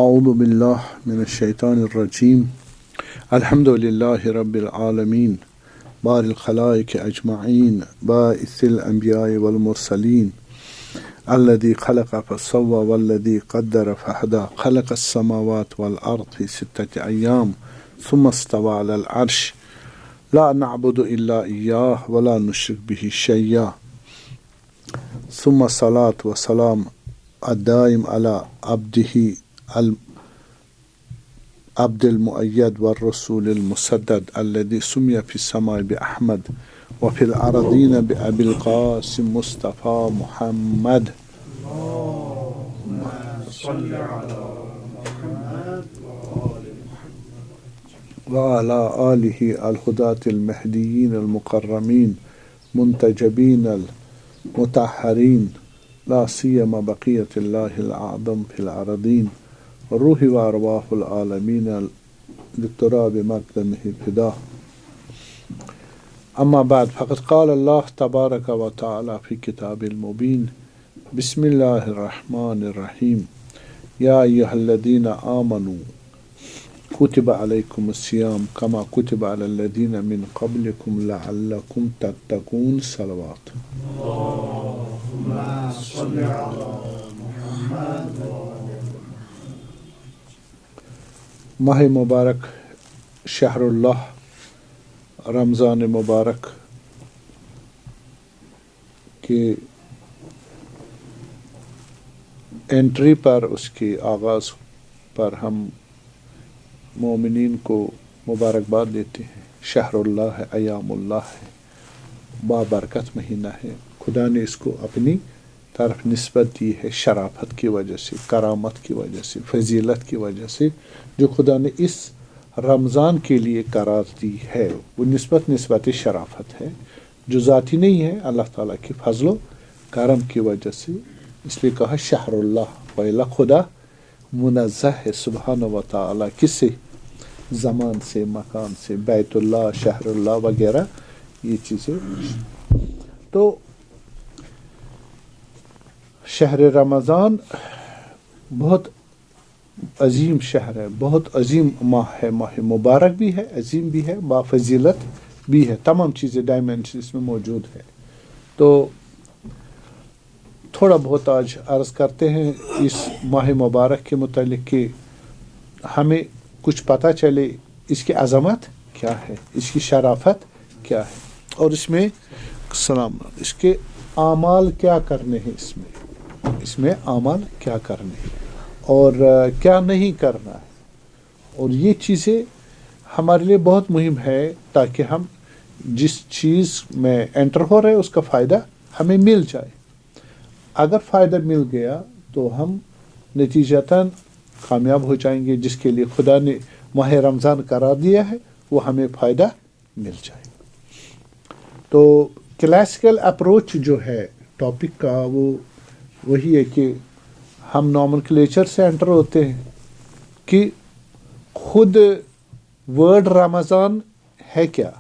أعوذ بالله من الشيطان الرجيم الحمد لله رب العالمين بار الخلائق أجمعين بائث الأنبياء والمرسلين الذي خلق فسوى والذي قدر فهدى خلق السماوات والأرض في 6 أيام ثم استوى على العرش لا نعبد إلا إياه ولا نشرك به شيئا ثم الصلاة والسلام الدائم على عبده عبد المؤيد والرسول المسدد الذي سمي في السماء بأحمد وفي الأرضين بأبي القاسم مصطفى محمد. اللهم صل على محمد وعلى آله الهداة المهديين المكرمين منتجبين المطهرين لا سيما بقية الله الأعظم في الأرضين الروح وأرواح العالمين للتراب مقدمه فداه. أما بعد فقد قال الله تبارك وتعالى في كتاب المبين بسم الله الرحمن الرحيم يا أيها الذين آمنوا كتب عليكم الصيام كما كتب على الذين من قبلكم لعلكم تتقون صلوات. اللهم صل على محمد. ماہ مبارک شہر اللہ رمضان مبارک کے انٹری پر اس کے آغاز پر ہم مومنین کو مبارکباد دیتے ہیں. شہر اللہ ہے، ایام اللہ ہے، بابرکت مہینہ ہے. خدا نے اس کو اپنی طرف نسبت دی ہے شرافت کی وجہ سے، کرامت کی وجہ سے، فضیلت کی وجہ سے جو خدا نے اس رمضان کے لیے قرار دی ہے. وہ نسبت شرافت ہے جو ذاتی نہیں ہے، اللہ تعالیٰ کی فضل و کرم کی وجہ سے. اس لیے کہا شہر اللہ، پہلا خدا منزہ ہے سبحانہ و تعالیٰ کس سے؟ زمان سے، مکان سے، بیت اللہ، شہر اللہ وغیرہ یہ چیزیں. تو شہر رمضان بہت عظیم شہر ہے، بہت عظیم ماہ ہے، ماہ مبارک بھی ہے، عظیم بھی ہے، بافضیلت بھی ہے. تمام چیزیں ڈائمینشن اس میں موجود ہے. تو تھوڑا بہت آج عرض کرتے ہیں اس ماہ مبارک کے متعلق کہ ہمیں کچھ پتہ چلے اس کی عظمت کیا ہے، اس کی شرافت کیا ہے، اور اس میں اس کے اعمال کیا کرنے ہیں. اس میں اعمال کیا کرنے ہیں اور کیا نہیں کرنا ہے. اور یہ چیزیں ہمارے لیے بہت مہم ہے تاکہ ہم جس چیز میں انٹر ہو رہے اس کا فائدہ ہمیں مل جائے. اگر فائدہ مل گیا تو ہم نتیجتاً کامیاب ہو جائیں گے. جس کے لیے خدا نے ماہ رمضان قرار دیا ہے وہ ہمیں فائدہ مل جائے. تو کلاسیکل اپروچ جو ہے ٹاپک کا وہ وہی ہے کہ ہم نومنکلیچر سے انٹر ہوتے ہیں کہ خود ورڈ رمضان ہے کیا.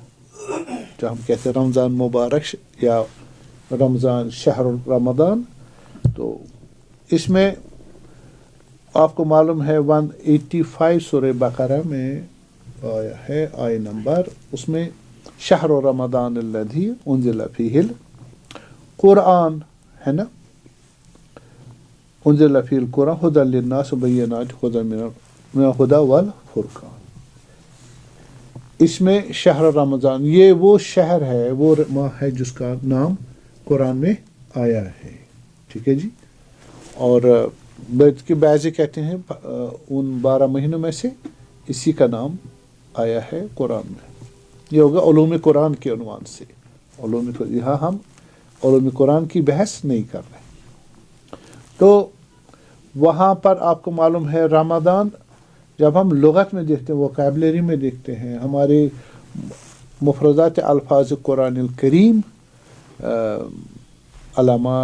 جو ہم کہتے ہیں رمضان مبارک یا رمضان شہر رمضان، تو اس میں آپ کو معلوم ہے 185 سورہ بقرہ میں آیا ہے آیہ نمبر، اس میں شہر رمضان الذی انزل فیہ القرآن ہے نا، انزل فیہ القرآن ھدی للناس وبینات من الھدی والفرقان. اس میں شہر رمضان یہ وہ شہر ہے، وہ ماہ ہے جس کا نام قرآن میں آیا ہے. ٹھیک ہے جی. اور کہ بعض کہتے ہیں ان 12 مہینوں میں سے اسی کا نام آیا ہے قرآن میں. یہ ہوگا علوم قرآن کے عنوان سے. یہاں ہم علوم قرآن کی بحث نہیں کر رہے. تو وہاں پر آپ کو معلوم ہے رمضان جب ہم لغت میں دیکھتے ہیں، ووکیبلری میں دیکھتے ہیں، ہمارے مفردات الفاظ قرآن الکریم، علامہ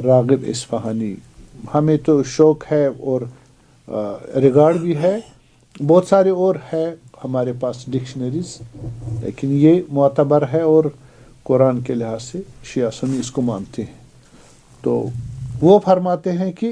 راغب اصفہانی، ہمیں تو شوق ہے اور ریگارڈ بھی ہے، بہت سارے اور ہے ہمارے پاس ڈکشنریز، لیکن یہ معتبر ہے اور قرآن کے لحاظ سے شیعہ سنی اس کو مانتے ہیں. تو وہ فرماتے ہیں کہ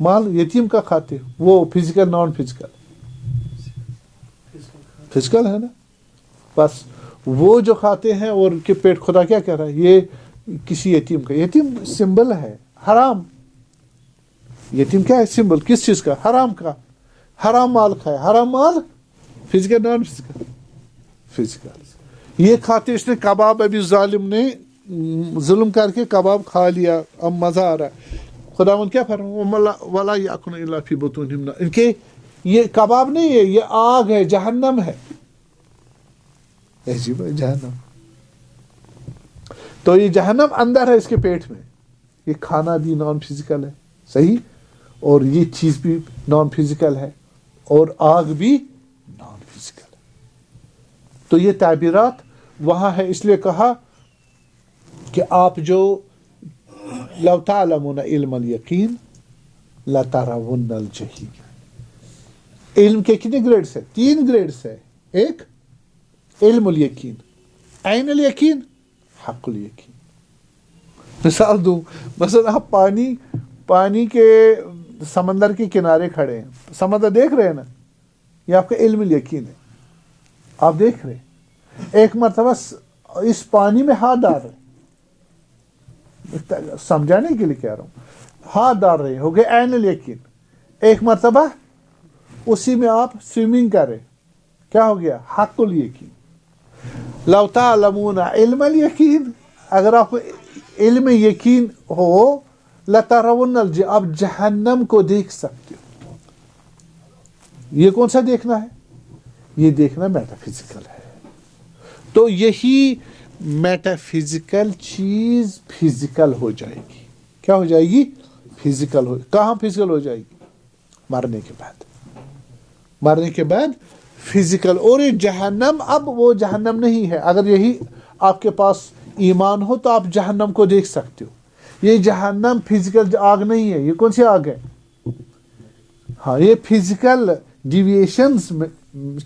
مال یتیم کا کھاتے ہو، وہ فزیکل نان فزیکل؟ فزیکل ہے نا. بس وہ جو کھاتے ہیں اور ان کے پیٹ خدا کیا کہہ رہا ہے؟ یہ کسی یتیم کا. یتیم سمبل ہے حرام. یتیم کیا ہے؟ سمبل کس چیز کا؟ حرام کا. حرام مال کھائے. حرام مال فزیکل نان فزیکل؟ فزیکل. یہ کھاتے اس نے کباب، ابھی ظالم نے ظلم کر کے کباب کھا لیا، اب مزہ آ رہا ہے. خداوند کیا فرمایا؟ وَلَا يَأْكُلُونَ إِلَّا فِي بُطُونِهِمْ نَارٌ. ان کے یہ کباب نہیں ہے، یہ آگ ہے، جہنم ہے. عجیب ہے جہنم. تو یہ جہنم اندر ہے اس کے پیٹ میں. یہ کھانا بھی نان فزیکل ہے، صحیح، اور یہ چیز بھی نان فزیکل ہے، اور آگ بھی نان فزیکل ہے. تو یہ تعبیرات وہاں ہے. اس لیے کہا کہ آپ جو لو تعلمون علم الیقین لترون الجحیم. علم کے کتنے گریڈس ہیں؟ 3 گریڈس ہیں. ایک علم الیقین، عین الیقین، حق الیقین. مثال دوں، مثلا آپ پانی کے سمندر کے کنارے کھڑے ہیں، سمندر دیکھ رہے ہیں نا، یہ آپ کا علم الیقین ہے، آپ دیکھ رہے ہیں. ایک مرتبہ اس پانی میں ہاتھ ڈال رہے، سمجھانے کے لیے کہہ رہا ہوں، ہاتھ ڈال رہے ہو گئے عین الیقین. ایک مرتبہ اسی میں آپ سوئمنگ کر رہے، کیا ہو گیا؟ حق الیقین. لو تعلمون علم الیقین، اگر آپ کو علم یقین ہو، لترون الجحیم، آپ جہنم کو دیکھ سکتے ہو. یہ کون سا دیکھنا ہے؟ یہ دیکھنا میٹا فزیکل ہے. تو یہی میٹا فزیکل چیز فزیکل ہو جائے گی. کیا ہو جائے گی؟ فزیکل ہو. کہاں فزیکل ہو جائے گی؟ مرنے کے بعد. مرنے کے بعد فزیکل. اور یہ جہنم اب وہ جہنم نہیں ہے. اگر یہی آپ کے پاس ایمان ہو تو آپ جہنم کو دیکھ سکتے ہو. یہ جہنم فزیکل آگ نہیں ہے. یہ کون سی آگ ہے؟ ہاں، یہ فزیکل ڈیویشنز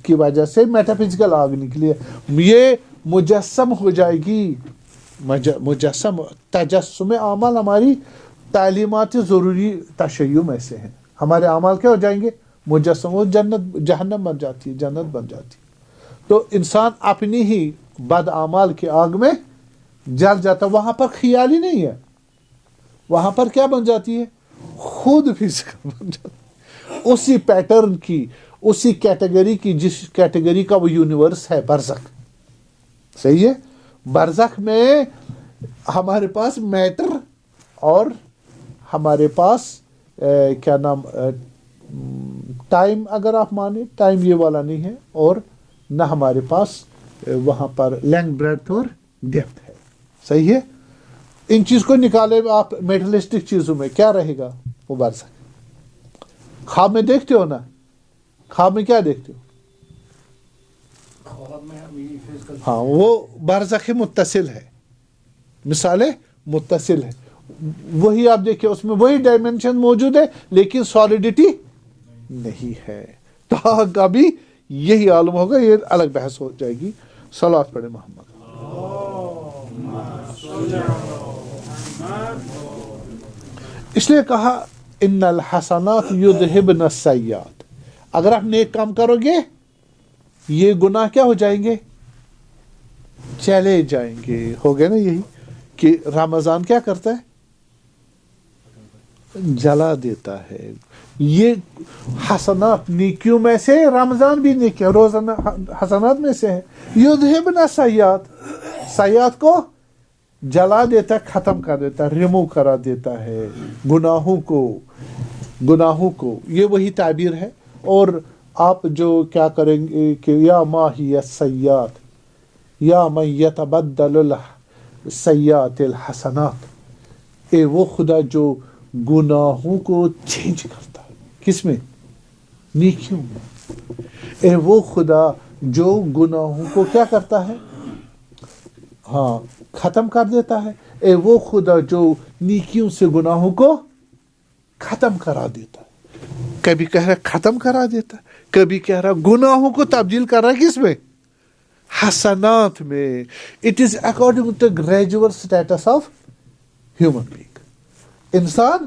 کی وجہ سے میٹا فزیکل آگ نکلی ہے. یہ مجسم ہو جائے گی. مجسم، تجسم اعمال ہماری تعلیمات ضروری تشیع میں سے ہیں. ہمارے اعمال کیا ہو جائیں گے؟ مجسم. وہ جنت جہنم بن جاتی ہے، جنت بن جاتی ہے. تو انسان اپنی ہی بد اعمال کی آگ میں جل جاتا. وہاں پر خیال ہی نہیں ہے، وہاں پر کیا بن جاتی ہے؟ خود فزیکل بن جاتی ہے. اسی پیٹرن کی، اسی کیٹیگری کی، جس کیٹیگری کا وہ یونیورس ہے، برزخ. صحیح ہے. برزخ میں ہمارے پاس میٹر اور ہمارے پاس کیا نام، ٹائم، اگر آپ مانیں ٹائم یہ والا نہیں ہے، اور نہ ہمارے پاس وہاں پر لینتھ بریڈتھ اور ڈیپتھ ہے. صحیح ہے. ان چیز کو نکالے آپ میٹرلسٹک چیزوں میں، کیا رہے گا؟ وہ برزخ. خواب میں دیکھتے ہو نا، خواب میں کیا دیکھتے ہو؟ ہاں، وہ برزخ متصل ہے، مثال متصل ہے. وہی آپ دیکھیں، اس میں وہی ڈائمنشن موجود ہے، لیکن سالڈیٹی نہیں ہے. تو کبھی یہی عالم ہوگا. یہ الگ بحث ہو جائے گی. صلوات پڑھے محمد. اس لیے کہا ان الحسنات یذہبن السیئات. اگر آپ نیک کام کرو گے، یہ گناہ کیا ہو جائیں گے؟ چلے جائیں گے. ہو گیا نا یہی کہ رمضان کیا کرتا ہے؟ جلا دیتا ہے. یہ حسنات نیکیوں میں سے، رمضان بھی نیکی، روزانہ حسنات میں سے ہے. یذہبن السیئات، سیئات کو جلا دیتا ہے، ختم کر دیتا ہے، ریمو کرا دیتا ہے گناہوں کو. یہ وہی تعبیر ہے. اور آپ جو کیا کریں گے کہ یا ماہی السیئات، یا من یتبدل السیئات الحسنات. اے وہ خدا جو گناہوں کو چینج کرتا ہے، کس میں؟ نیکیوں میں. اے وہ خدا جو گناہوں کو کیا کرتا ہے؟ ہاں، ختم کر دیتا ہے. اے وہ خدا جو نیکیوں سے گناہوں کو ختم کرا دیتا ہے. کبھی کہہ رہا ختم کرا دیتا ہے، کبھی کہہ رہا گناہوں کو تبدیل کر رہا ہے. کس میں؟ حسنات میں. It is according to graduate status of human being. انسان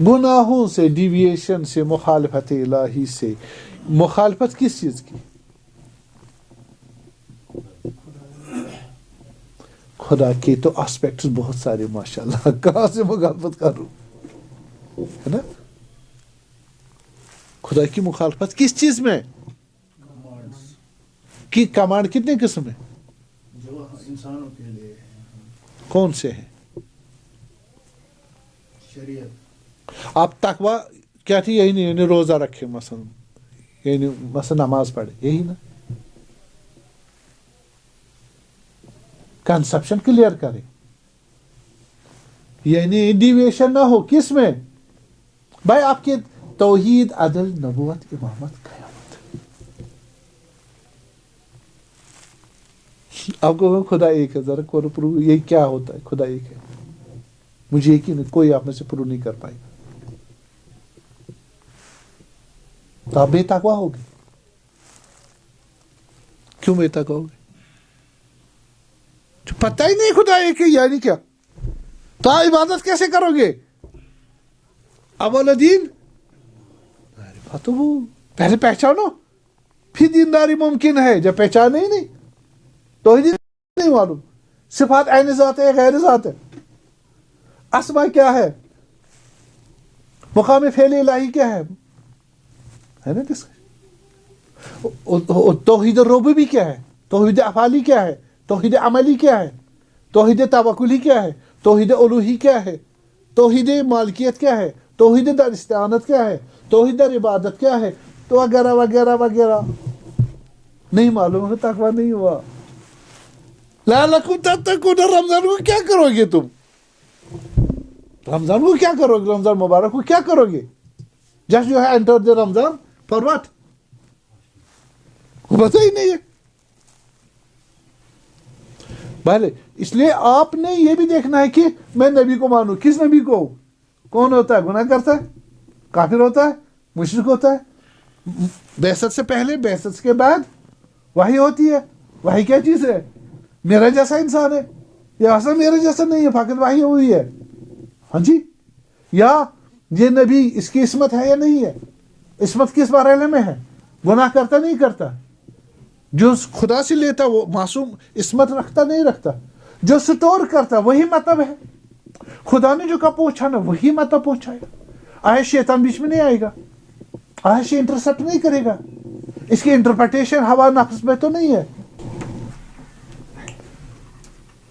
گناہوں سے، ڈیویشن سے، مخالفت الہی سے. مخالفت کس چیز کی؟ خدا کے تو آسپیکٹس بہت سارے ماشاءاللہ. کہاں سے مخالفت کروں، ہے نا؟ خدا کی مخالفت کس چیز میں کی؟ کمانڈ کتنے قسم ہے؟ جو انسانوں کے لیے کون سے ہیں؟ شریعت. آپ تقوی کیا تھی؟ یہی نہیں، یعنی روزہ رکھے مثلا، یعنی مثلا نماز پڑھے، یہی نا؟ کنسپشن کلیئر کرے، یعنی ڈیویشن نہ ہو. کس میں بھائی؟ آپ کے توحید، عدل، نبوت، امامت، قیامت. آپ کو خدا ایک ہے، ذرا کرو پروو. یہ کیا ہوتا ہے؟ خدا ایک ہے، مجھے یقین ہے کوئی آپ میں سے پروو نہیں کر پائے گا. تو آپ بے تقویٰ ہوگے. کیوں بے تقویٰ ہوگے؟ جو پتہ ہی نہیں خدا ایک ہے، یعنی کیا؟ تو آپ عبادت کیسے کرو گے؟ اولدین تو وہ پہلے پہچانو، پھر دینداری ممکن ہے. جب پہچانے ہی نہیں، توحید نہیں معلوم، صفات عین ذات ہے، غیر ذات ہے، اسماء کیا ہے، مقام فعل الہی کیا ہے نا؟ توحید ربوبی کیا ہے، توحید افعالی کیا ہے، توحید عملی کیا ہے، توحید توکلی کیا ہے، توحید الوہی کیا ہے، توحید مالکیت کیا ہے، توحید در استعانت کیا ہے، توحید در عبادت کیا ہے، تو وغیرہ وغیرہ وغیرہ. نہیں معلوم ہے، تقویٰ نہیں ہوا. لعلکم تتقون. رمضان کو کیا کرو گے تم؟ رمضان کو کیا کرو گے؟ رمضان مبارک کو کیا کرو گے؟ Just you have entered the Ramzan for what? پتہ ہی نہیں ہے. بھلے اس لیے آپ نے یہ بھی دیکھنا ہے کہ میں نبی کو مانوں. کس نبی کو؟ کون ہوتا ہے؟ گناہ کرتا ہے، کافر ہوتا ہے، مشرک ہوتا ہے. بعثت سے پہلے، بعثت کے بعد وحی ہوتی ہے. وحی کیا چیز ہے؟ میرا جیسا انسان ہے، یا اصلا میرے جیسا نہیں ہے، فقط وحی ہوئی ہے. ہاں جی. یا یہ نبی، اس کی عصمت ہے یا نہیں ہے؟ عصمت کس مرحلے میں ہے؟ گناہ کرتا نہیں کرتا؟ جو خدا سے لیتا وہ معصوم عصمت رکھتا نہیں رکھتا؟ جو سٹور کرتا وہی مطلب ہے. خدا نے جو کا پہنچانا وہی مطلب پہنچائے گا. آیا شیطان بیچ میں نہیں آئے گا؟ آیا شے انٹرسپٹ نہیں کرے گا؟ اس کی انٹرپریٹیشن ہوا نفس میں تو نہیں ہے.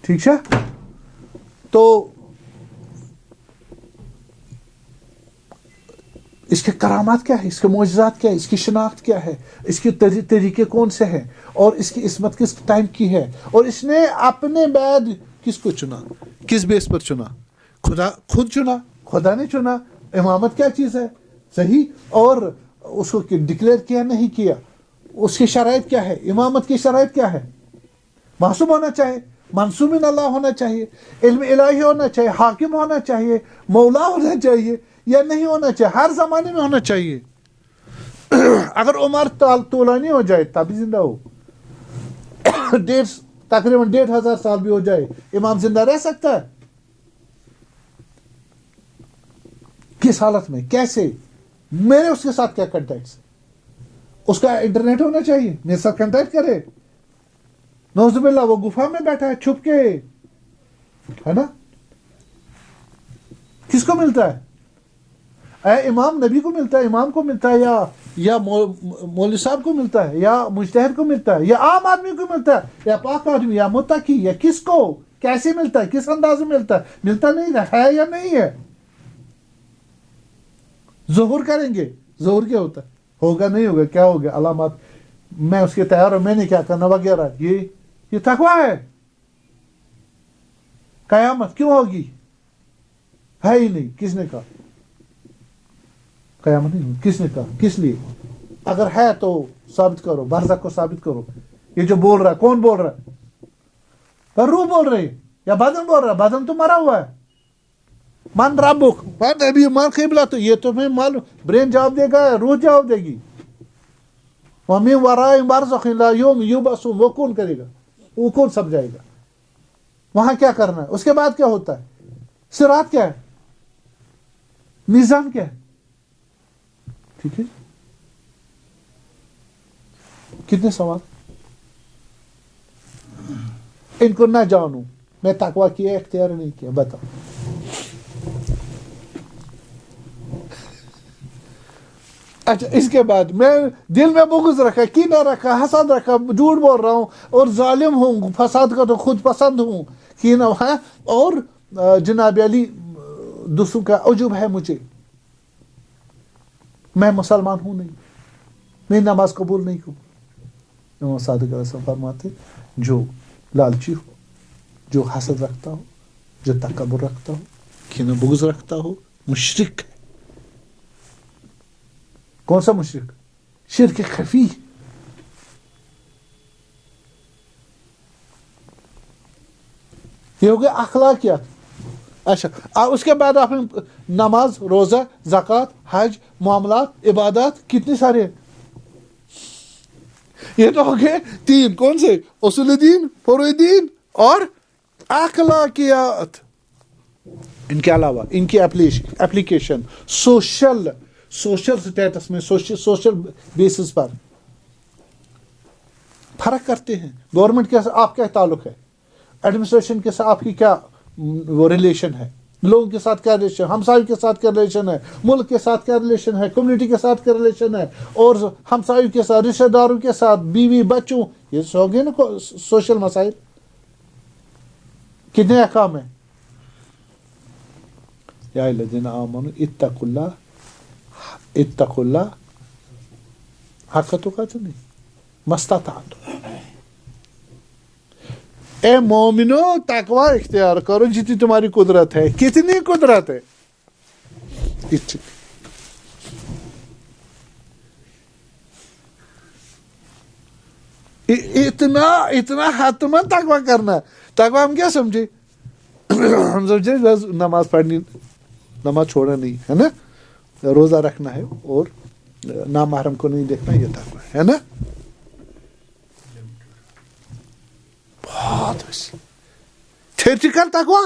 ٹھیک ہے. تو اس کے کرامات کیا ہے، اس کے معجزات کیا ہے، اس کی شناخت کیا ہے، اس کے طریقے کون سے ہیں، اور اس کی عصمت کس ٹائم کی ہے، اور اس نے اپنے بعد کس کو چنا، کس بیس پر چنا؟ خدا خود چنا، خدا نے چنا. امامت کیا چیز ہے؟ صحیح. اور اس کو ڈکلیئر کیا نہیں کیا، اس کی شرائط کیا ہے؟ امامت کی شرائط کیا ہے؟ معصوم ہونا چاہیے، منصوب من اللہ ہونا چاہیے، علم الہی ہونا چاہیے، حاکم ہونا چاہیے، مولا ہونا چاہیے، یا نہیں ہونا چاہیے؟ ہر زمانے میں ہونا چاہیے. اگر عمر طولانی ہو جائے تب زندہ ہو، تقریباً 1500 سال بھی ہو جائے، امام زندہ رہ سکتا ہے؟ کس حالت میں، کیسے؟ میرے اس کے ساتھ کیا کنٹیکٹ ہے؟ اس کا انٹرنیٹ ہونا چاہیے، میرے ساتھ کنٹیکٹ کرے. نعوذ باللہ وہ گفا میں بیٹھا ہے چھپ کے، ہے نا؟ کس کو ملتا ہے؟ اے امام نبی کو ملتا ہے، امام کو ملتا ہے، یا مولوی صاحب کو ملتا ہے، یا مجتہد کو ملتا ہے، یا عام آدمی کو ملتا ہے، یا پاک آدمی، یا متقی، یا کس کو کیسے ملتا ہے، کس انداز میں ملتا ہے؟ ملتا نہیں ہے یا نہیں ہے؟ ظہور کریں گے. ظہور کیا ہوتا ہے؟ ہوگا نہیں ہوگا، کیا ہوگا؟ علامات، میں اس کے تیار ہوں، میں نے کیا کرنا وغیرہ. یہ تقویٰ ہے. قیامت کیوں ہوگی؟ ہے ہی نہیں. کس نے کہا قیامت نہیں ہوگی؟ کس نے کہا؟ کس لیے؟ اگر ہے تو ثابت کرو، برزخ کو ثابت کرو. یہ جو بول رہا ہے کون بول رہا ہے؟ روح بول رہی ہے یا بدن بول رہا ہے؟ بدن تو مرا ہوا ہے. من ربک، من نبی، من قبلہ، تو یہ تو میں معلوم. برین جواب دے گا، روح جواب دے گی. وَمِن وَرَائِهِمْ بَرْزَخٌ إِلَىٰ يَوْمِ يُبْعَثُونَ. وہ کون کرے گا؟ وہ کون سمجھائے گا؟ وہاں کیا کرنا ہے؟ اس کے بعد کیا ہوتا ہے؟ صراط کیا ہے؟ میزان کیا ہے؟ ٹھیک ہے، کتنے سوال؟ ان کو نہ جانوں، میں تقوی کیا اختیار نہیں کیا، بتاؤ. اچھا اس کے بعد میں دل میں بغض رکھا، کینہ رکھا، حسد رکھا، جھوٹ بول رہا ہوں اور ظالم ہوں، فساد کا تو خود پسند ہوں، کینہ ہے، اور جناب علی دوسروں کا عجب ہے مجھے، میں مسلمان ہوں نہیں، میں نماز قبول نہیں ہوں. امام صادق علیہ السلام فرماتے جو لالچی ہو، جو حسد رکھتا ہو، جو تکبر رکھتا ہو، کینہ بغض رکھتا ہو، مشرک ہے. کون سا مشرک؟ شرک خفی. یہ ہو گیا اخلاقیات. اچھا اب اس کے بعد آپ نماز، روزہ، زکوٰۃ، حج، معاملات، عبادات کتنے سارے ہیں؟ یہ تو ہو گئے 3. کون سے؟ اصول دین، فروع دین اور اخلاقیات. ان کے علاوہ ان کی اپلیکیشن سوشل سٹیٹس میں، سوشل بیسس پر فرق کرتے ہیں. گورنمنٹ کے ساتھ آپ کیا تعلق ہے، ایڈمنسٹریشن کے ساتھ آپ کی کیا وہ ریلیشن ہے، لوگوں کے ساتھ کیا ریلیشن، ہمسایوں کے ساتھ کیا ریلیشن ہے، ملک کے ساتھ کیا ریلیشن ہے، کمیونٹی کے ساتھ کیا ریلیشن ہے، اور ہمسایوں کے ساتھ، رشتہ داروں کے ساتھ، بیوی بچوں، یہ ہو گئے نا سوشل مسائل. کتنے احکام ہیں؟ یا الذین آمنوا اتقوا اللہ حق تقاته نہیں مستطعتم. اے مومنو تقوی اختیار کرو جتنی تمہاری قدرت ہے. کتنی قدرت ہے؟ اتنا حتما تقوی کرنا. تقوی ہم کیا سمجھے؟ ہم سمجھے بس نماز پڑھنی، نماز چھوڑنا نہیں ہے نا، روزہ رکھنا ہے اور نامحرم کو نہیں دیکھنا، یہ تقوی ہے نا. بہت تھیوریٹیکل تقوی،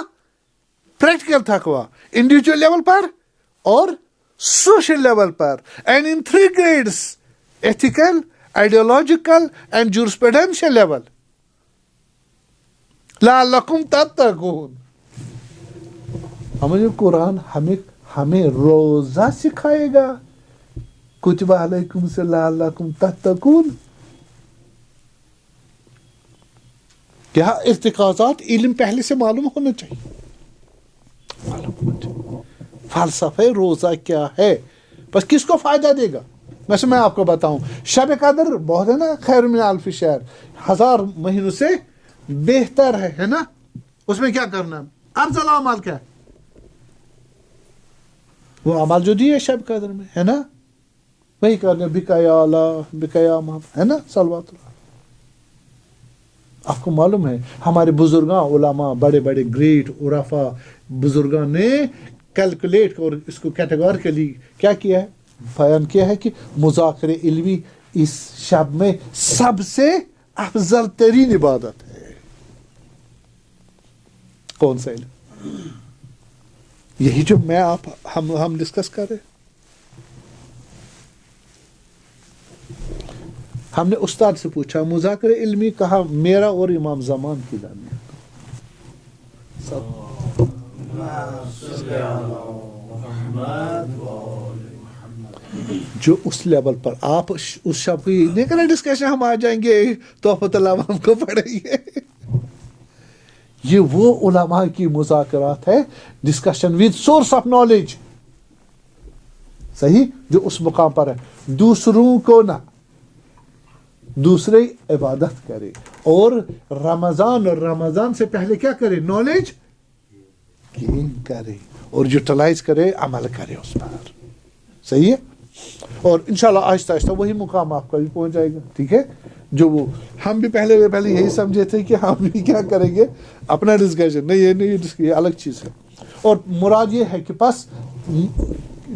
پریکٹیکل تقوی، انڈیویجول لیول پر اور سوشل لیول پر، اینڈ ان 3 grades: ethical, ideological and jurisprudential level. لعلکم تتقون. ہمیں قرآن ہمیں روزہ سکھائے گا، کتب علیکم سے لعلکم تتقون. کیا ارتکازات علم پہلے سے معلوم ہونا چاہیے، معلوم ہونا چاہیے. فلسفہ روزہ کیا ہے، بس کس کو فائدہ دے گا؟ ویسے میں آپ کو بتاؤں، شب قدر بہت ہے نا، خیر من الف شہر، 1000 مہینوں سے بہتر ہے نا. اس میں کیا کرنا ہے؟ افضل اعمال کیا ہے؟ وہ اعمال جو دیے شب قدر میں ہے نا، وہی کرنے. بکیا اللہ بکیا محمد ہے نا، صلوات اللہ. آپ کو معلوم ہے ہمارے بزرگاں علماء، بڑے بڑے گریٹ عرفا بزرگاں نے کیلکولیٹ اور اس کو کیٹیگوریکلی کیا کیا ہے، بیان کیا ہے کہ مذاکرہ علمی اس شب میں سب سے افضل ترین عبادت ہے. کون سا علم؟ یہی جو میں آپ ہم ڈسکس کر رہے. ہم نے استاد سے پوچھا مذاکرہ علمی، کہا میرا اور امام زمان کی درمیان. جو اس لیول پر آپ اس شب کی نہیں کریں ڈسکشن، ہم آ جائیں گے تحفۃ اللہ ہم کو پڑھیں گے. یہ وہ علماء کی مذاکرات ہے، discussion with source of knowledge, صحیح، جو اس مقام پر ہے. دوسروں کو نہ، دوسرے عبادت کرے، اور رمضان سے پہلے کیا کرے؟ نالج گین کرے اور یوٹیلائز کرے، عمل کرے اس پر. صحیح ہے. اور انشاءاللہ آہستہ آہستہ وہی مقام آپ کا بھی پہنچ جائے گا. ٹھیک ہے، جو وہ ہم بھی پہلے یہی سمجھے تھے کہ ہم بھی کیا کریں گے، اپنا ڈسکشن نہیں، یہ نہیں، یہ الگ چیز ہے. اور مراد یہ ہے کہ بس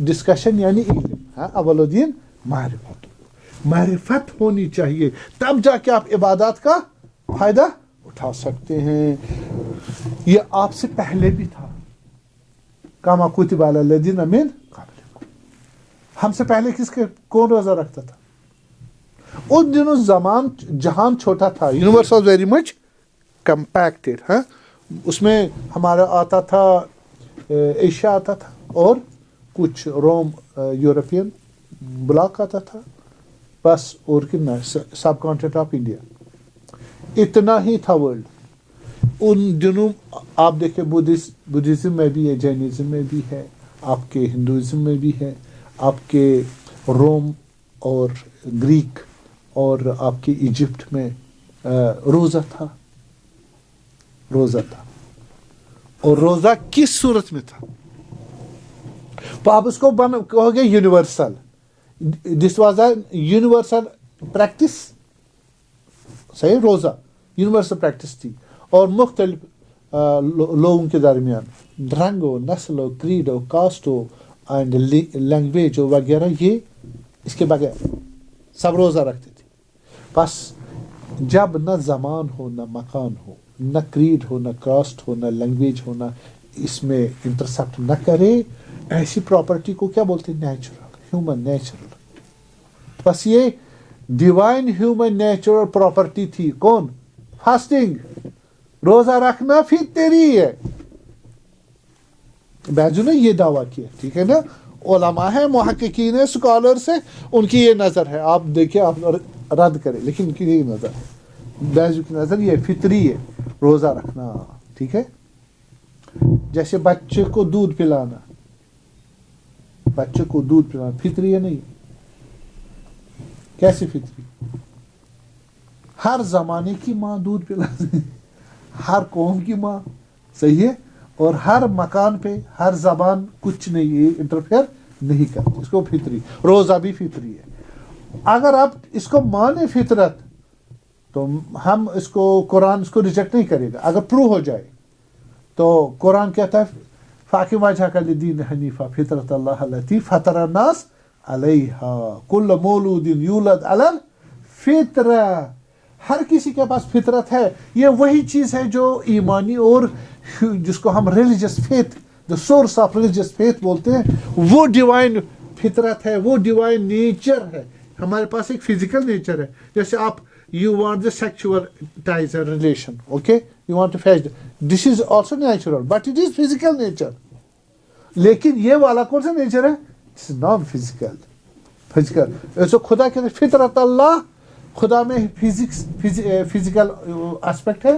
ڈسکشن یعنی علم، اول الدین معرفت ہونی چاہیے، تب جا کے آپ عبادات کا فائدہ اٹھا سکتے ہیں. یہ آپ سے پہلے بھی تھا، کما کتب علی الذین من قبلکم. ہم سے پہلے کون روزہ رکھتا تھا؟ ان دنوں جہان چھوٹا تھا. Universe was very much compacted. ہاں اس میں ہمارا آتا تھا ایشیا آتا تھا اور کچھ روم یورپین بلاک آتا تھا بس. اور کتنا سب کانٹینٹ آف انڈیا, اتنا ہی تھا ورلڈ ان دنوں. آپ دیکھیں بدھزم میں بھی ہے, جینزم میں بھی ہے, آپ کے ہندوازم میں بھی ہے, آپ کے روم اور گریک اور آپ کے ایجپٹ میں روزہ تھا. اور روزہ کس صورت میں تھا؟ تو آپ اس کو کہو گے universal. This was a universal practice. صحیح, روزہ یونیورسل پریکٹس تھی اور مختلف لوگوں کے درمیان رنگ ہو, نسل ہو, کریڈ ہو, کاسٹ ہو اینڈ لینگویج ہو وغیرہ, یہ اس کے بغیر سب روزہ رکھتے تھے. بس جب نہ زمان ہو, نہ مکان ہو, نہ کریڈ ہو, نہ کاسٹ ہو, نہ لینگویج ہو, نہ اس میں انٹرسیپٹ نہ کرے, ایسی پراپرٹی کو کیا بولتے ہیں؟ Natural, human natural. بس یہ ڈیوائن ہیومن نیچرل پراپرٹی تھی. کون؟ فاسٹنگ, روزہ رکھنا فطری ہے. بیجو نے یہ دعویٰ کیا, ٹھیک ہے نا. علماء ہیں, محققین ہیں, اسکالرس ہیں, ان کی یہ نظر ہے. آپ دیکھیں, آپ رد کریں, لیکن ان کی یہ نظر ہے, بیجو کی نظر یہ فطری ہے روزہ رکھنا. ٹھیک ہے, جیسے بچے کو دودھ پلانا, فطری ہے نہیں. کیسے فطری؟ ہر زمانے کی ماں دودھ پلاتی, ہر قوم کی ماں, صحیح ہے, اور ہر مکان پہ ہر زبان کچھ نہیں انٹرفیئر نہیں کرتی, اس کو فطری. روزہ بھی فطری ہے. اگر آپ اس کو مانے فطرت تو ہم اس کو قرآن اس کو ریجیکٹ نہیں کرے گا. اگر پروو ہو جائے تو قرآن کہتا ہے فاقم وجهك للدين حنيفا فطرة الله التي فطر الناس عليها كل مولود يولد على الفطرة. ہر کسی کے پاس فطرت ہے. یہ وہی چیز ہے جو ایمانی اور جس کو ہم ریلیجس فیتھ, جو سورس آف ریلیجس فیتھ بولتے ہیں, وہ ڈیوائن فطرت ہے, وہ ڈیوائن نیچر ہے. ہمارے پاس ایک فزیکل نیچر ہے. جیسے آپ you want the sexual ties and relation, okay, you want to fetch, this is also natural but it is physical nature. لیکن یہ والا کون سا نیچر ہے؟ this is non physical. ایسا خدا کہتے ہیں فطرت اللہ, خدا میں فزیکل اسپیکٹ ہے,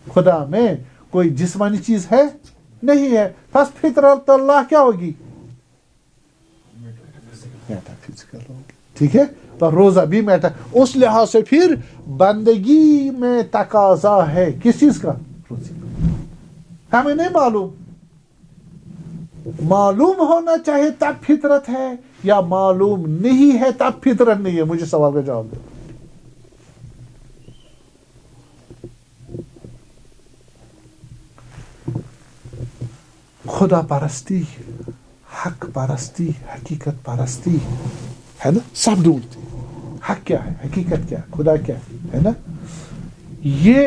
خدا میں کوئی جسمانی چیز ہے نہیں ہے. بس فطرت اللہ کیا ہوگی؟ میٹا فزیکل ہوگی. ٹھیک ہے, تو روزہ بھی میٹر. اس لحاظ سے پھر بندگی میں تقاضا ہے کس چیز کا؟ روزے. ہمیں نہیں معلوم ہونا چاہیے تب فطرت ہے, یا معلوم نہیں ہے تب فطرت نہیں ہے. مجھے سوال کا جواب دو. خدا پرستی, حق پرستی, حقیقت پرستی ہے نا, سب ڈھونڈتے. حق کیا ہے, حقیقت کیا ہے, خدا کیا ہے نا. یہ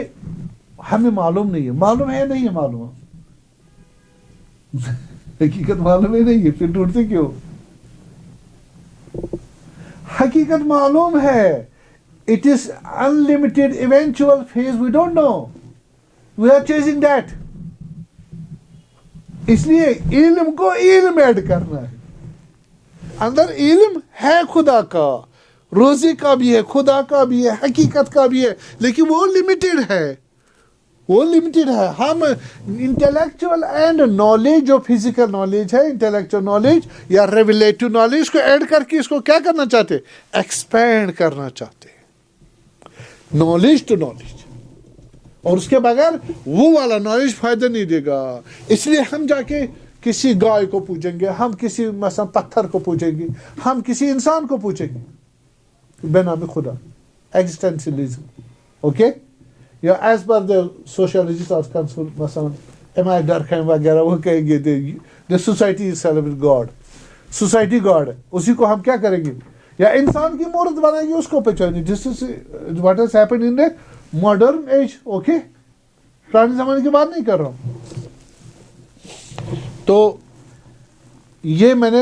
ہمیں معلوم نہیں ہے. معلوم ہے نہیں ہے, معلوم حقیقت معلوم ہے نہیں ہے, پھر ڈھونڈتے کیوں؟ حقیقت معلوم ہے. It is unlimited eventual phase, we don't know, we are chasing that. اس لیے علم کو علم ایڈ کرنا ہے. اندر علم ہے خدا کا, روزے کا بھی ہے, خدا کا بھی ہے, حقیقت کا بھی ہے, لیکن وہ لمیٹڈ ہے. ہم انٹلیکچوئل اینڈ نالج, جو فزیکل نالج ہے, انٹلیکچوئل نالج یا ریولیٹو نالج, اس کو ایڈ کر کے اس کو کیا کرنا چاہتے؟ ایکسپینڈ کرنا چاہتے. نالج ٹو نالج, اور اس کے بغیر وہ والا نالج فائدہ نہیں دے گا. اس لیے ہم جا کے کسی گائے کو پوچھیں گے, ہم کسی مثلا پتھر کو پوچھیں گے, ہم کسی انسان کو پوچھیں گے بے نام خدا. ایگزسٹینشلزم, اوکے, یا as per the sociologist of console مثلا ایم آئی ڈرکھائم وغیرہ, وہ کہیں گے the society is celebrate God, society God ہے, اسی کو ہم کیا کریں گے؟ یا انسان کی مورت بنائیں گے, اس کو پہچانیں. This is what has happened in the modern age, okay, پرانے زمانے کی بات نہیں کر رہا ہوں. تو یہ میں نے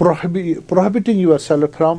prohibiting yourself from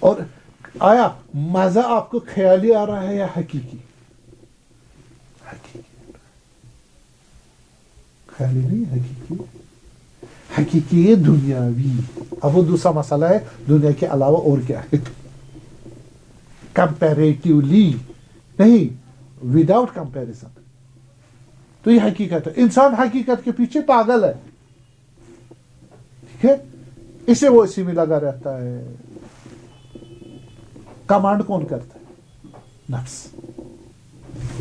اور آیا مزہ آپ کو خیالی آ رہا ہے یا حقیقی؟ حقیقی، خیالی نہیں، حقیقی. حقیقی ہے دنیاوی. اب وہ دوسرا مسئلہ ہے دنیا کے علاوہ اور کیا ہے. کمپیریٹیولی نہیں، وداؤٹ کمپیریزن. تو یہ حقیقت ہے. انسان حقیقت کے پیچھے پاگل ہے، ٹھیک ہے، اسے وہ اسی میں لگا رہتا ہے. کمانڈ کون کرتا ہے؟ نفس.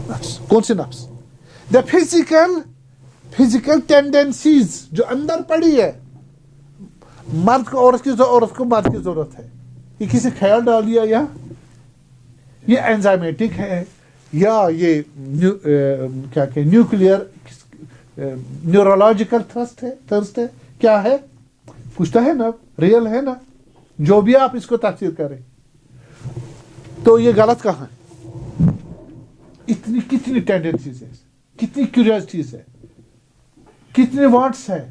نفس کون سی نفس؟ دا فزیکل ٹینڈنسیز جو اندر پڑی ہے. مرد کو عورت کی ضرورت، عورت کو مرد کی ضرورت ہے. یہ کسی خیال ڈال دیا یا یہ انزائمیٹک ہے یا یہ کیا کہ نیوکلیئر نیورولوجیکل تھرسٹ ہے، کیا ہے؟ کچھ تو ہے نا، ریئل ہے نا، جو بھی آپ اس کو تفسیر کریں. تو یہ غلط کہاں ہے؟ کتنی ٹینڈنسیز ہے، کتنی کیوریوسٹیز ہے، کتنے وانٹس ہے.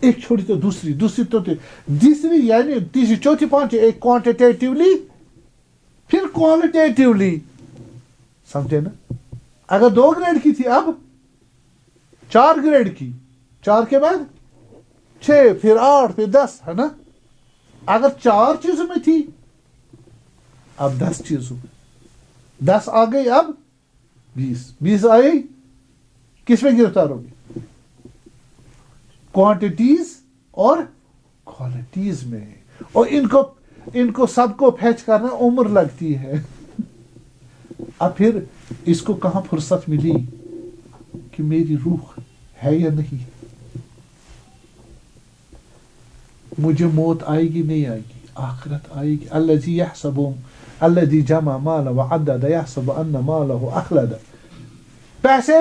ایک چھوڑی تو دوسری تو تیسری، یعنی تیسری چوتھی پانچ، ایک کوانٹیٹیولی پھر کوالٹیٹیولی. سمجھے نا؟ اگر 2 گریڈ کی تھی اب 4 گریڈ کی، 4 کے بعد 6 پھر 8 پھر 10 ہے نا. اگر 4 چیزوں میں تھی اب 10 چیزوں میں، 10 آ گئی اب 20 آئی. کس میں گرفتار ہوگی؟ کوانٹیٹیز اور کوالٹیز میں. اور ان کو سب کو فیچ کرنا عمر لگتی ہے. اب پھر اس کو کہاں فرصت ملی کہ میری روح ہے یا نہیں، مجھے موت آئے گی نہیں آئے گی، آخرت آئے گی. الذی جمع مالا وعدد یحسب ان مالہ اخلد. پیسے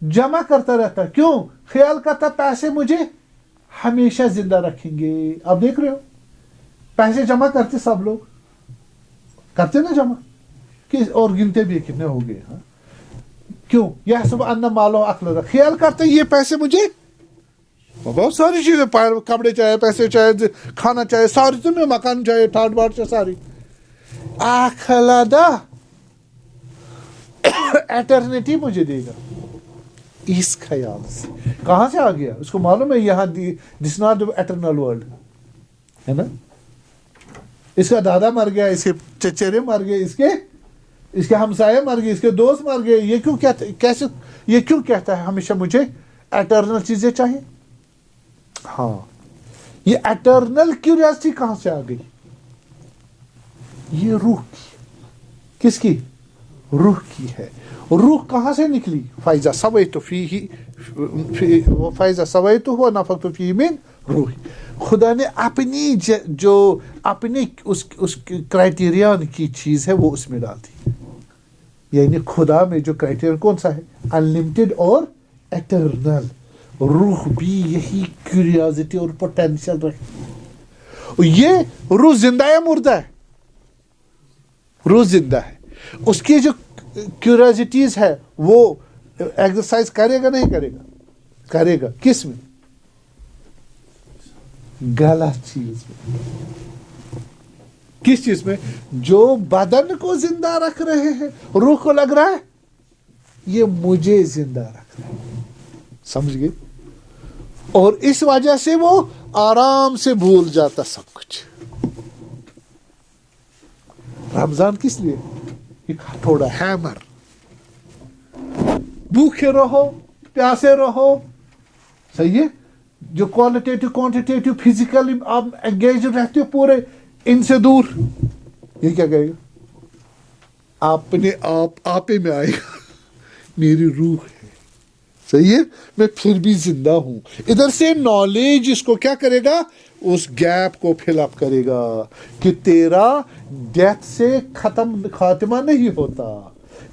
جمع کرتا رہتا، کیوں؟ خیال کرتا پیسے مجھے ہمیشہ زندہ رکھیں گے. اب دیکھ رہے ہو پیسے جمع کرتے سب لوگ کرتے نا جمع، اور گنتے بھی کتنے ہو گئے. ہاں کیوں؟ یحسب ان مالہ اخلد. خیال کرتے یہ پیسے مجھے بہت ساری چیزیں، کپڑے چاہیے، پیسے چاہیے، کھانا چاہیے، ساری تمہیں مکان چاہیے، ٹھاٹ باٹ چاہیے، ساری. اخلدہ ایٹرنیٹی مجھے دے گا. اس خیال سے کہاں سے آ گیا؟ اس کو معلوم ہے یہاں دس ناٹ ایٹرنل ورلڈ ہے نا. اس کا دادا مر گیا، اس کے چچیرے مر گئے، اس کے ہمسائے مر گئے، اس کے دوست مر گئے. یہ کیوں کہتا ہے؟ کیسے یہ کیوں کہتا ہے ہمیشہ مجھے ایٹرنل چیزیں چاہیے؟ ہاں، یہ ایٹرنل کیوریاسٹی کہاں سے آ گئی؟ یہ روح کی. کس کی؟ روح کی ہے. روح کہاں سے نکلی؟ فَإِذَا سَوَيْتُ وَنَفَخْتُ فِيهِ مِن روحی. خدا نے اپنی اس کرائٹیرین کی چیز ہے وہ اس میں ڈال دی. یعنی خدا میں جو کرائٹیرین کون سا ہے؟ انلمیٹڈ اور ایٹرنل. روح بھی یہی کیوریوسٹی اور پوٹینشیل رکھتی. یہ روح زندہ ہے مردہ ہے؟ روح زندہ ہے. اس کی جو کیوریوسٹیز ہے وہ ایکسرسائز کرے گا نہیں کرے گا؟ کرے گا. کس میں؟ غلط چیز میں. کس چیز میں؟ جو بدن کو زندہ رکھ رہے ہیں. روح کو لگ رہا ہے یہ مجھے زندہ رکھ رہا ہے. سمجھ گئے؟ اور اس وجہ سے وہ آرام سے بھول جاتا سب کچھ. رمضان کس لیے؟ ایک ہتھوڑا، ہیمر. بھوکے رہو، پیاسے رہو، صحیح ہے. جو کوالٹیٹیو کوانٹیٹیو فزیکلی آپ انگیج رہتے ہو پورے ان سے دور، یہ کیا کہے گا؟ اپنے آپ میں آئے گا میری روح ہے، صحیح ہے، میں پھر بھی زندہ ہوں. ادھر سے نالج اس کو کیا کرے گا؟ اس گیپ کو فل اپ کرے گا کہ تیرا ڈیتھ سے خاتمہ نہیں ہوتا.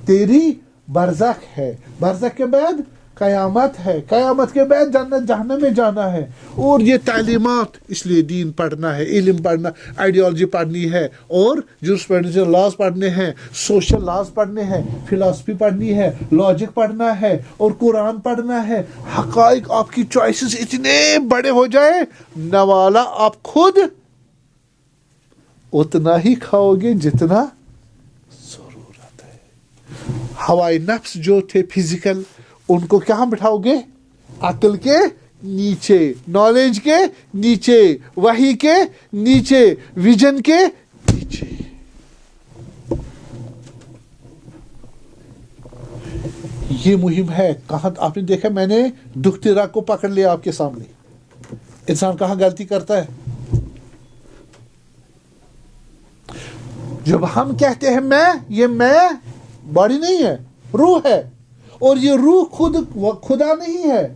تیری برزخ ہے، برزخ کے بعد قیامت ہے، قیامت کے بعد جنت جہنم میں جانا ہے. اور یہ تعلیمات، اس لیے دین پڑھنا ہے، علم پڑھنا، آئیڈیالوجی پڑھنی ہے، اور جورسپروڈنشل لاز پڑھنے ہیں، سوشل لاز پڑھنے ہیں، فلاسفی پڑھنی ہے، لاجک پڑھنا ہے، اور قرآن پڑھنا ہے. حقائق آپ کی چوائسز اتنے بڑے ہو جائے، نوالا آپ خود اتنا ہی کھاؤ گے جتنا ضرورت ہے. ہوائے نفس جو تھے فزیکل ان کو کہاں بٹھاؤ گے؟ عقل کے نیچے، نالج کے نیچے، وحی کے نیچے، ویژن کے نیچے. یہ مہم ہے. کہاں آپ نے دیکھا، میں نے دکھتی راہ کو پکڑ لیا آپ کے سامنے. انسان کہاں غلطی کرتا ہے؟ جب ہم کہتے ہیں میں، یہ میں باڈی نہیں ہے، روح ہے، اور یہ روح خود خدا نہیں ہے.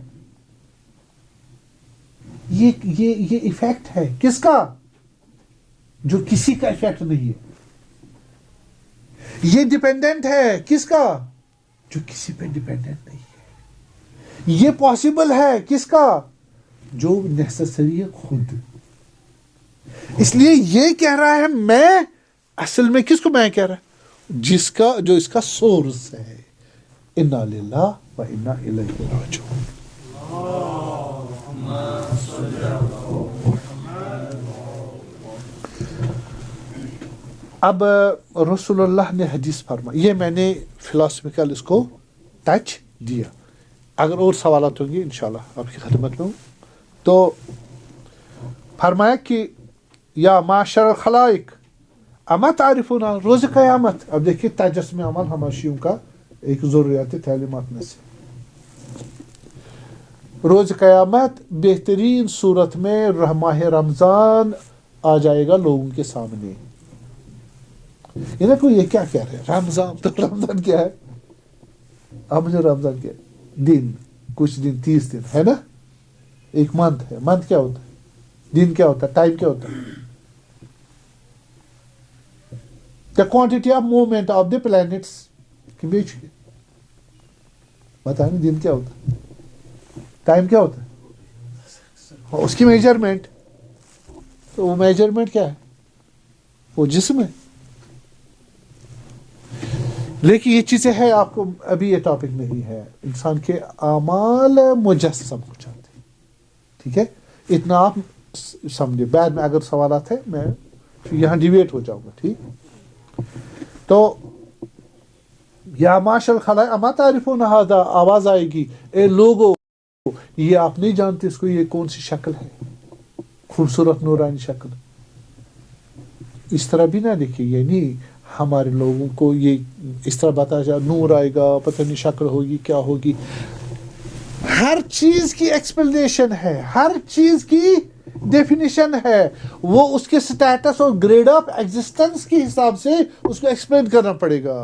یہ ایفیکٹ ہے کس کا؟ جو کسی کا ایفیکٹ نہیں ہے. یہ ڈیپینڈنٹ ہے کس کا؟ جو کسی پہ ڈیپینڈنٹ نہیں ہے. یہ پاسبل ہے کس کا؟ جو نیسیسری ہے خود. اس لیے یہ کہہ رہا ہے میں، اصل میں کس کو میں کہہ رہا ہے؟ جس کا، جو اس کا سورس ہے. انا للہ و انا الیہ راجعون. اب رسول اللہ نے حدیث فرمائی، یہ میں نے فلاسفیکل اس کو ٹچ دیا. اگر اور سوالات ہوں گے انشاءاللہ آپ کی خدمت میں ہوں. تو فرمایا کہ یا معاشر الخلائق اما تعریفون روز قیامت. اب دیکھیے تجسم عمل حماشیوں کا ایک ضروریات تعلیمات میں سے. روز قیامت بہترین صورت میں ماہ رمضان آ جائے گا لوگوں کے سامنے. یہ کوئی یہ کیا کہہ رہے ہیں رمضان؟ تو رمضان کیا ہے؟ اب مجھے رمضان کیا دن، کچھ دن 30 دن ہے نا، ایک منتھ ہے. منتھ کیا ہوتا ہے؟ دن کیا ہوتا ہے؟ ٹائم کیا ہوتا ہے؟ the quantity of movement of the planets کی بیچ کے بتائیں. دن کیا ہوتا ہے؟ ٹائم کیا ہوتا ہے؟ اس کی میجرمنٹ. تو وہ میجرمنٹ کیا ہے؟ وہ جسم ہے. لیکن یہ چیزیں ہیں، آپ کو ابھی یہ ٹاپک نہیں ہے. انسان کے اعمال مجسم ہو جاتے ہیں. ٹھیک ہے، اتنا آپ سمجھے. بعد میں اگر سوالات ہیں میں یہاں ڈیبیٹ ہو جاؤں گا. ٹھیک. تو یا معاشر الخلائق اما تعریفون ھذا، آواز آئے گی اے لوگو یہ آپ نہیں جانتے اس کو، یہ کون سی شکل ہے؟ خوبصورت نورانی شکل. اس طرح بھی نہ دیکھیے، یعنی ہمارے لوگوں کو یہ اس طرح بتایا جائے نور آئے گا، پتہ نہیں شکل ہوگی کیا ہوگی. ہر چیز کی ایکسپلینیشن ہے، ہر چیز کی ڈیفینیشن ہے. وہ اس کے سٹیٹس اور گریڈ آف ایگزسٹنس کے حساب سے اس کو ایکسپلین کرنا پڑے گا.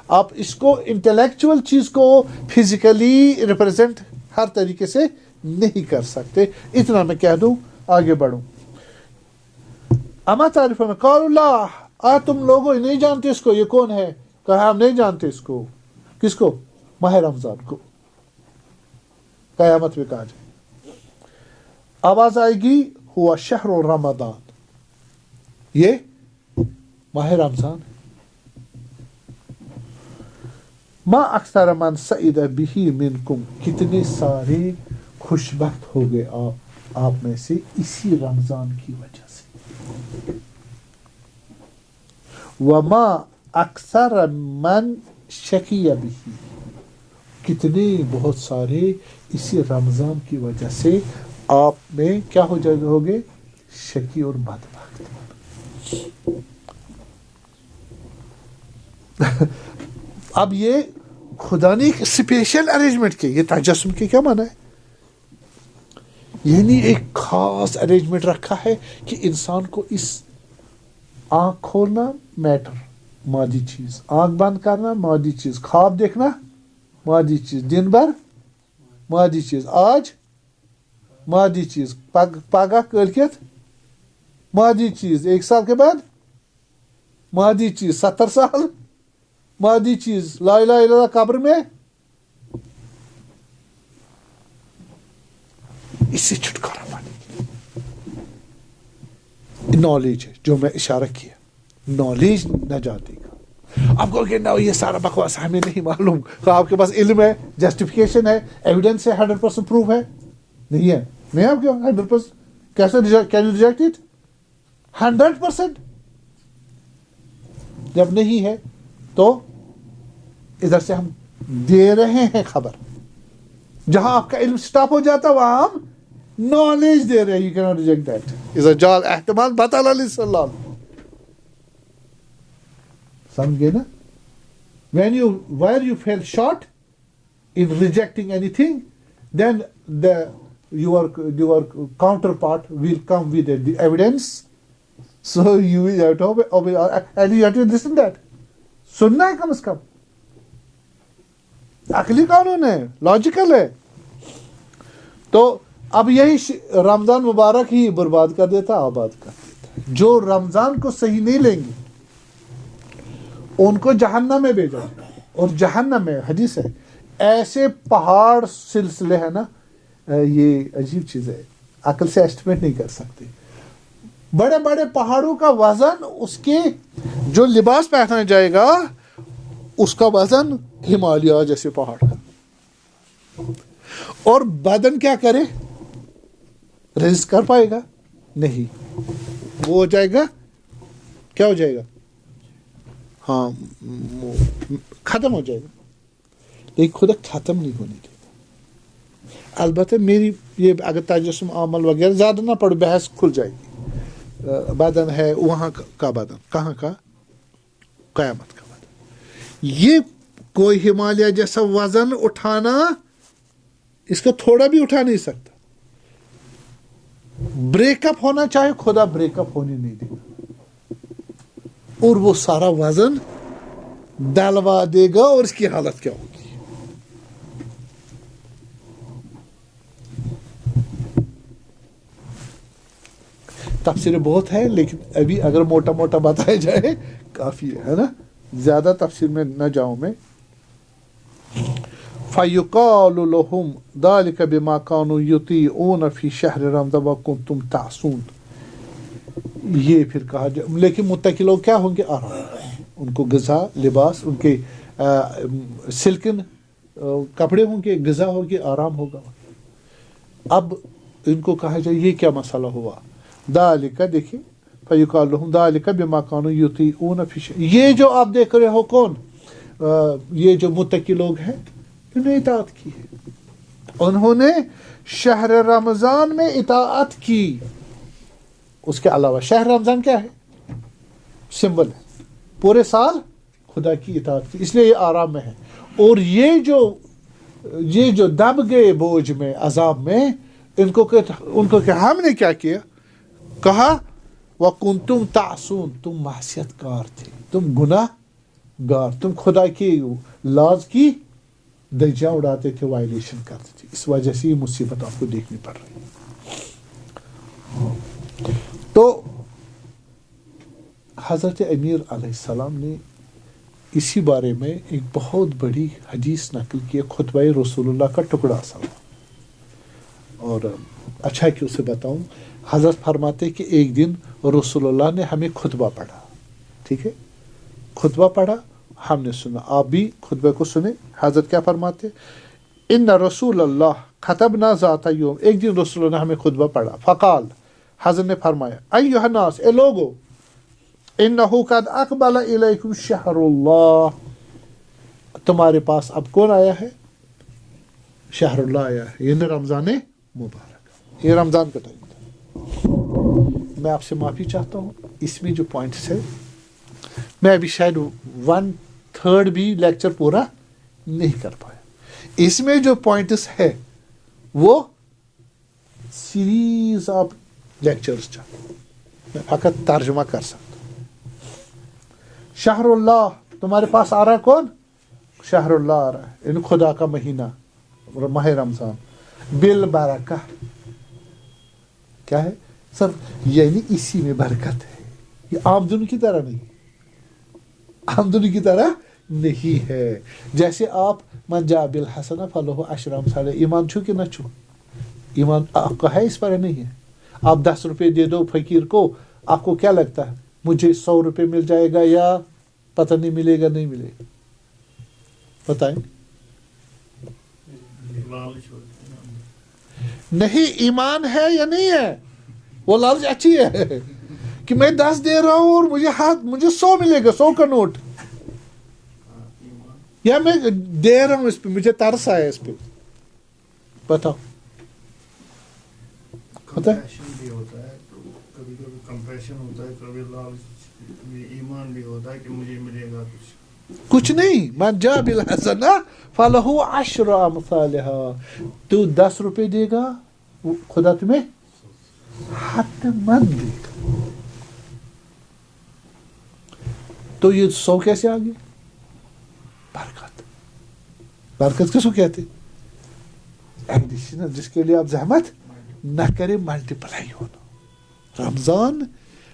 آپ اس کو انٹلیکچوئل چیز کو فزیکلی ریپرزینٹ ہر طریقے سے نہیں کر سکتے. اتنا میں کہہ دوں، آگے بڑھوں. اما تعریفون قالوا اللہ، تم لوگوں نہیں جانتے اس کو، یہ کون ہے؟ کہا ہم نہیں جانتے اس کو. کس کو؟ ماہ رمضان کو. قیامت میں کہا جائے. آواز آئے گی ہوا شہر رمضان، یہ ماہ رمضان. ما اکثر من سعید بہی منکم، کتنے سارے خوش بخت ہو گئے آپ میں سے اسی رمضان کی وجہ سے. وما اکثر من شقی بہی، کتنے بہت سارے اسی رمضان کی وجہ سے آپ میں کیا ہو جائے ہوگے؟ شقی اور بدبخت. اب یہ خدا نے ایک اسپیشل ارینجمنٹ کی. یہ تجسم کے کیا معنی ہے؟ یعنی ایک خاص ارینجمنٹ رکھا ہے کہ انسان کو اس آنکھ کھولنا میٹر مادی چیز، آنکھ بند کرنا مادی چیز، خواب دیکھنا مادی چیز، دن بھر مادی چیز، آج مادی چیز، پگہ کلکت مادی چیز، 1 سال کے بعد مادی چیز، 70 سال مادی چیز، لا الہ الا اللہ قبر میں. اس سے چھٹکارا پانے نالج ہے جو میں اشارہ کیا. نالج نجاتی کا. آپ کو کہنا یہ سارا بکواس ہمیں نہیں معلوم. آپ کے پاس علم ہے، جسٹیفیکیشن ہے، ایویڈنس ہے، 100% پروف ہے. نہیں ہے، نہیں آپ کے 100% کیسے کین یو ریجیکٹ اٹ؟ 100%. جب نہیں ہے تو ادھر سے ہم دے رہے ہیں خبر. جہاں آپ کا علم سٹاپ ہو جاتا وہاں ہم نالج دے رہے ہیں. You can not reject that. اذا جال احتمال بطل الاستدلال. سمجھ گئے نا؟ where you fell short in rejecting anything, then your counterpart will come with the evidence. So you will have to obey, and you have to listen that. سننا ہے کم از کم. عقلی قانون ہے, لاجیکل ہے. تو اب یہی رمضان مبارک ہی برباد کر دیتا, آباد کر دیتا. جو رمضان کو صحیح نہیں لیں گے ان کو جہنم میں بھیجا جائے. اور جہنم میں حدیث ہے ایسے پہاڑ سلسلے ہیں نا, یہ عجیب چیز ہے, عقل سے ایسٹیمیٹ نہیں کر سکتے. بڑے بڑے پہاڑوں کا وزن, اس کے جو لباس پہنا جائے گا اس کا وزن ہمالیہ جیسے پہاڑ کا. اور بدن کیا کرے, ریزسٹ کر پائے گا نہیں, وہ ہو جائے گا, کیا ہو جائے گا, ہاں ختم ہو جائے گا. لیکن خدا ختم نہیں ہونے دے گا. البتہ میری یہ اگر تجسم عمل وغیرہ زیادہ نہ پڑھ, بحث کھل جائے گی. بدن ہے وہاں کا بدن, کہاں کا, قیامت کا بدن. یہ کوئی ہمالیہ جیسا وزن اٹھانا, اس کو تھوڑا بھی اٹھا نہیں سکتا. بریک اپ ہونا چاہے, خدا بریک اپ ہونے نہیں دے گا. اور وہ سارا وزن ڈلوا دے گا, اور اس کی حالت کیا ہوگی. تفسیر بہت ہے, لیکن ابھی اگر موٹا موٹا بتایا جائے کافی ہے نا, زیادہ تفسیر میں نہ جاؤں میں. فَيُقَالُ لَهُمْ ذَلِكَ بِمَا كَانُوا يُطِيعُونَ فِي شَهْرِ رَمَضَانَ وَكُنْتُمْ تَعْصُونَ. یہ پھر کہا جائے, لیکن متقی لوگ کیا ہوں گے, آرام, ان کو غذا, لباس, ان کے سلکن کپڑے ہوں گے, غذا ہوگی, آرام ہوگا. اب ان کو کہا جائے یہ کیا مسئلہ ہوا. ذالک, دیکھیں, فیقال لہم ذالک بما کانوا یطیعون فی شہر. یہ جو آپ دیکھ رہے ہو کون, یہ جو متقی لوگ ہیں, انہوں نے اطاعت کی ہے. انہوں نے شہر رمضان میں اطاعت کی. اس کے علاوہ شہر رمضان کیا ہے, سمبل ہے, پورے سال خدا کی اطاعت کی, اس لیے یہ آرام میں ہے. اور یہ جو دب گئے بوجھ میں, عذاب میں, ان کو کہ ہم نے کیا کیا, کہا وَكُنْتُمْ تَعْصُونَ, تم معصیت کار تھے, تم گناہ گار, تم خدا کی لاز کی دجیاں اڑاتے تھے, وائلیشن کرتے تھے. اس وجہ سے یہ مصیبت آپ کو دیکھنی پڑ رہی ہے. تو حضرت امیر علیہ السلام نے اسی بارے میں ایک بہت بڑی حدیث نقل کی, خطبہ رسول اللہ کا ٹکڑا سا. اور اچھا ہے کہ اسے بتاؤں. حضرت فرماتے کہ ایک دن رسول اللہ نے ہمیں خطبہ پڑھا, ٹھیک ہے, خطبہ پڑھا, ہم نے سنا, آپ بھی خطبے کو سنیں. حضرت کیا فرماتے, ان رسول اللہ خطبنا ذات یوم, ایک دن رسول اللہ نے ہمیں خطبہ پڑھا. فقال, حضرت نے فرمایا, ایھا الناس, اے لوگو, انہ قد اقبل الیکم شہر اللہ, تمہارے پاس اب کون آیا ہے, شہر اللہ آیا ہے, یعنی رمضان مبارک. یہ رمضان کا ٹائم تھا. میں آپ سے معافی چاہتا ہوں, اس میں جو پوائنٹس ہے, میں ابھی شاید 1/3 بھی لیکچر پورا نہیں کر پایا. اس میں جو پوائنٹس ہے وہ سیریز آف لیکچرز چاہتا ہوں, میں فقط ترجمہ کر سکتا ہوں. شہر اللہ, تمہارے پاس آ رہا ہے کون, شہر اللہ آ رہا ہے, ان خدا کا مہینہ, ماہ رمضان. بالبرکہ, کیا ہے سر, یعنی اسی میں برکت ہے. یہ عام دن کی طرح نہیں, عام دن کی طرح نہیں ہے. جیسے آپ من جاء بالحسنہ فلہ عشر امثالہا, ایمان چھو کہ نہ چھو, ایمان آپ کا ہے, اس پر نہیں ہے. آپ 10 روپے دے دو فقیر کو, آپ کو کیا لگتا ہے مجھے 100 روپے مل جائے گا یا پتہ نہیں ملے گا, نہیں ملے گا, بتائیں. نہیں, ایمان ہے یا نہیں ہے, وہ لالچ اچھی ہے کہ میں 10 دے رہا ہوں اور مجھے 100 ملے گا, 100 کا نوٹ, یا میں دے رہا ہوں اس پہ مجھے ترس آیا اس پہ. بتاؤ ہوتا ہے؟ کمپیشن بھی ہوتا ہے, تو کبھی کبھی کمپیشن ہوتا ہے, کبھی لالچ, ایمان بھی ہوتا ہے کہ مجھے ملے گا کچھ نہیں. من جاء بالحسنہ فلہ 10 امثالها. تو 10 روپے دے گا, خدا تمہیں حتماً دے گا. تو یہ 100 کیسے آ گیا؟ برکت. برکت کس کو کہتے؟ ایڈیشنل, جس کے لیے آپ زحمت نہ کرے, ملٹی پلائی ہونا. رمضان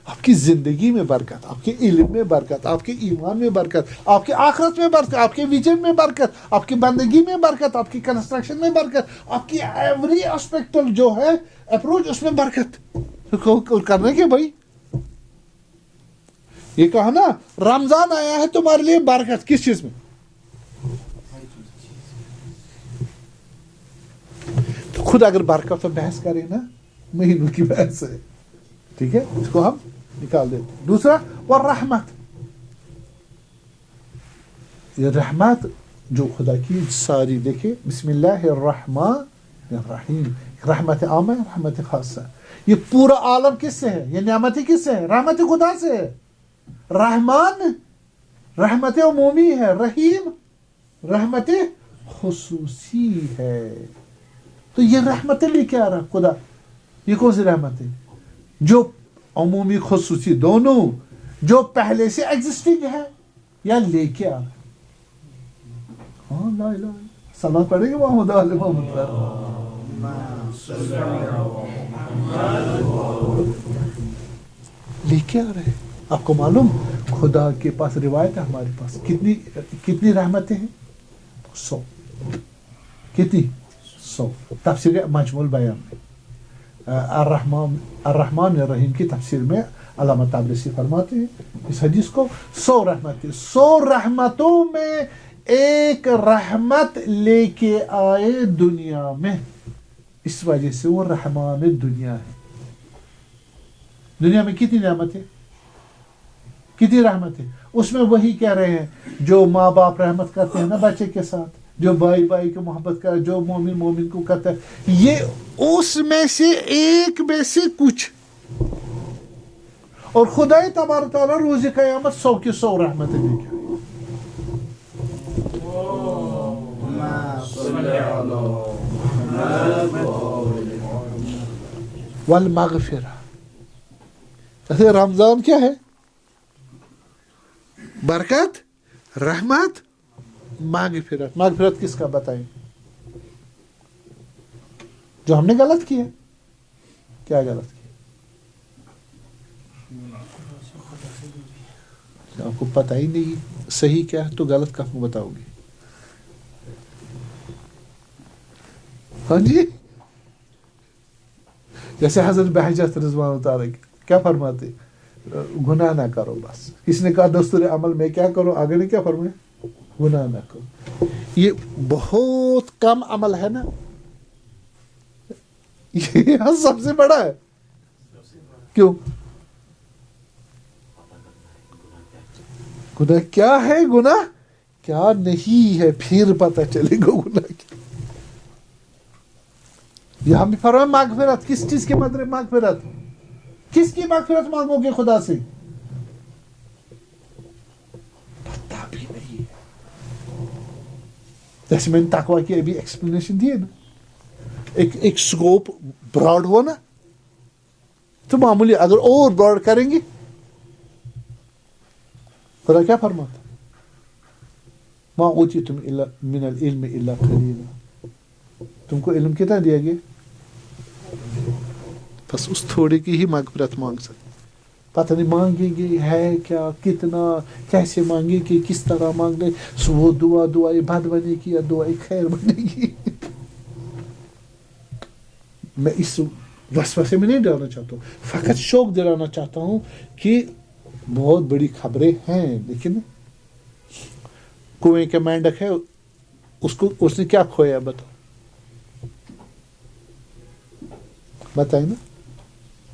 آپ کی زندگی میں برکت, آپ کے علم میں برکت, آپ کے ایمان میں برکت, آپ کے آخرت میں برکت, آپ کے ویژن میں برکت, آپ کی بندگی میں برکت, آپ کی کنسٹرکشن میں برکت, آپ کی ایوری اسپیکٹل جو ہے اپروچ اس میں برکت. کرنے کے بھائی یہ کہا نا رمضان آیا ہے تمہارے لیے برکت. کس چیز میں؟ تو خود اگر برکت تو بحث کرے نا, مہینوں کی بحث ہے, ٹھیک ہے, اس کو ہم نکال دیتے. دوسرا والرحمت, یہ رحمت جو خدا کی ساری, دیکھیں بسم اللہ الرحمن الرحیم, رحمت عامہ, رحمت خاصہ. یہ پورا عالم کس سے ہے؟ یہ نعمت کس سے ہے؟ رحمت خدا سے ہے. رحمان رحمت عمومی ہے, رحیم رحمت خصوصی ہے. تو یہ رحمتیں لے کے آ رہا خدا. یہ کون سی رحمت ہے؟ جو عمومی خصوصی دونوں, جو پہلے سے ایگزسٹنگ ہے یا لے کے آ رہا. ہاں لا الہ صلاۃ پڑھیں گے محمد آل محمد پر. لے کے آ رہے. آپ کو معلوم خدا کے پاس روایت ہے, ہمارے پاس کتنی رحمتیں ہیں؟ 100. کتنی؟ 100. تفسیر مجموع البیان میں الرحمن الرحیم کی تفسیر میں علامہ طبرسی فرماتے ہیں اس حدیث کو 100 رحمتیں. 100 رحمتوں میں ایک رحمت لے کے آئے دنیا میں, اس وجہ سے وہ رحمان دنیا ہے. دنیا میں کتنی نعمتیں, کتنی رحمتیں, اس میں وہی کہہ رہے ہیں جو ماں باپ رحمت کرتے ہیں نا بچے کے ساتھ, جو بھائی بھائی کو محبت کرے, جو مومن مومن کو کرتا ہے, یہ اس میں سے ایک میں سے کچھ. اور خدا تبارک تعالیٰ روز قیامت 100 کی 100 رحمتیں دے گا. والمغفرہ. رمضان کیا ہے؟ برکت, رحمت, مغفرت. مغفرت کس کا بتائیں؟ جو ہم نے غلط کیا. کیا غلط کیا؟ آپ کو پتہ ہی نہیں صحیح کیا ہے تو غلط کہاں بتاؤ گے؟ ہاں جی, جیسے حضرت بہجت رضوان اللہ تعالیٰ کیا فرماتے, گناہ نہ کرو بس. کسی نے کہا دستور عمل میں کیا کرو, آگے نے کیا فرمایا؟ گناہ نہ کرو. یہ بہت کم عمل ہے نا, یہ سب سے بڑا ہے. کیوں؟ گناہ کیا ہے, گناہ کیا نہیں ہے, پھر پتہ چلے گا گناہ کیا. یہاں بھی فرمایا مغفرت. کس چیز کی مغفرت؟ کس کی مغفرت مانگو گے خدا سے؟ پتہ بھی نہیں ہے. جیسے میں نے تقوی کی ابھی ایکسپلینیشن دی ہے نا, ایک سکوپ براڈ ہوا نا تو معمولی, اگر اور براڈ کریں گے خدا کیا فرماتا؟ ما اوتیتم من العلم الا قلیلا. تم کو علم کتنا دیا گیا؟ بس اس تھوڑے کی ہی مغفرت مانگ سکتے. پتہ نہیں مانگیں گے ہے کیا, کتنا, کیسے مانگیں گے, کس طرح مانگنے, وہ دعائیں بد بنے گی یا دعائیں خیر بنے گی. میں اس وسوسے میں نہیں ڈالنا چاہتا ہوں, فقط شوق دلانا چاہتا ہوں کہ بہت بڑی خبریں ہیں, لیکن کنویں کا مینڈک ہے, اس نے کیا کھویا بتائیں نا.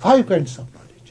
5 kinds of knowledge.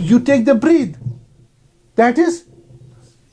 you take the breath, that is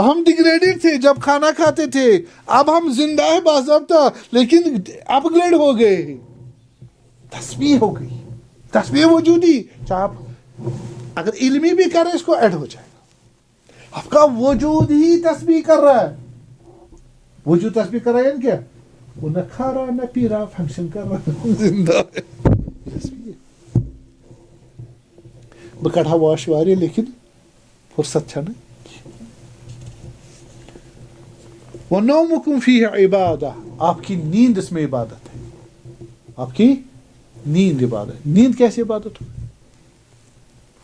ہم ڈگریڈڈ تھے جب کھانا کھاتے تھے، اب ہم زندہ ہے باضابطہ لیکن اپ گریڈ ہو گئے، تسبیح ہو گئی، تسبیح وجودی. چاہے آپ اگر علمی بھی کریں اس کو ایڈ ہو جائے گا. آپ کا وجود ہی تسبیح کر رہا ہے. وجود تسبیح کر رہا ہے کیا؟ وہ نہ کھا رہا نہ پی رہا، فنکشن کر رہا، زندہ ہے. بہ کڑا واش واریاہ لیکن فرصت چھنہ. وَنَوْمُكُمْ فِيهِ عِبَادَةٌ، آپ کی نیند اس میں عبادت ہے. آپ کی نیند عبادت. نیند کیسے عبادت ہو؟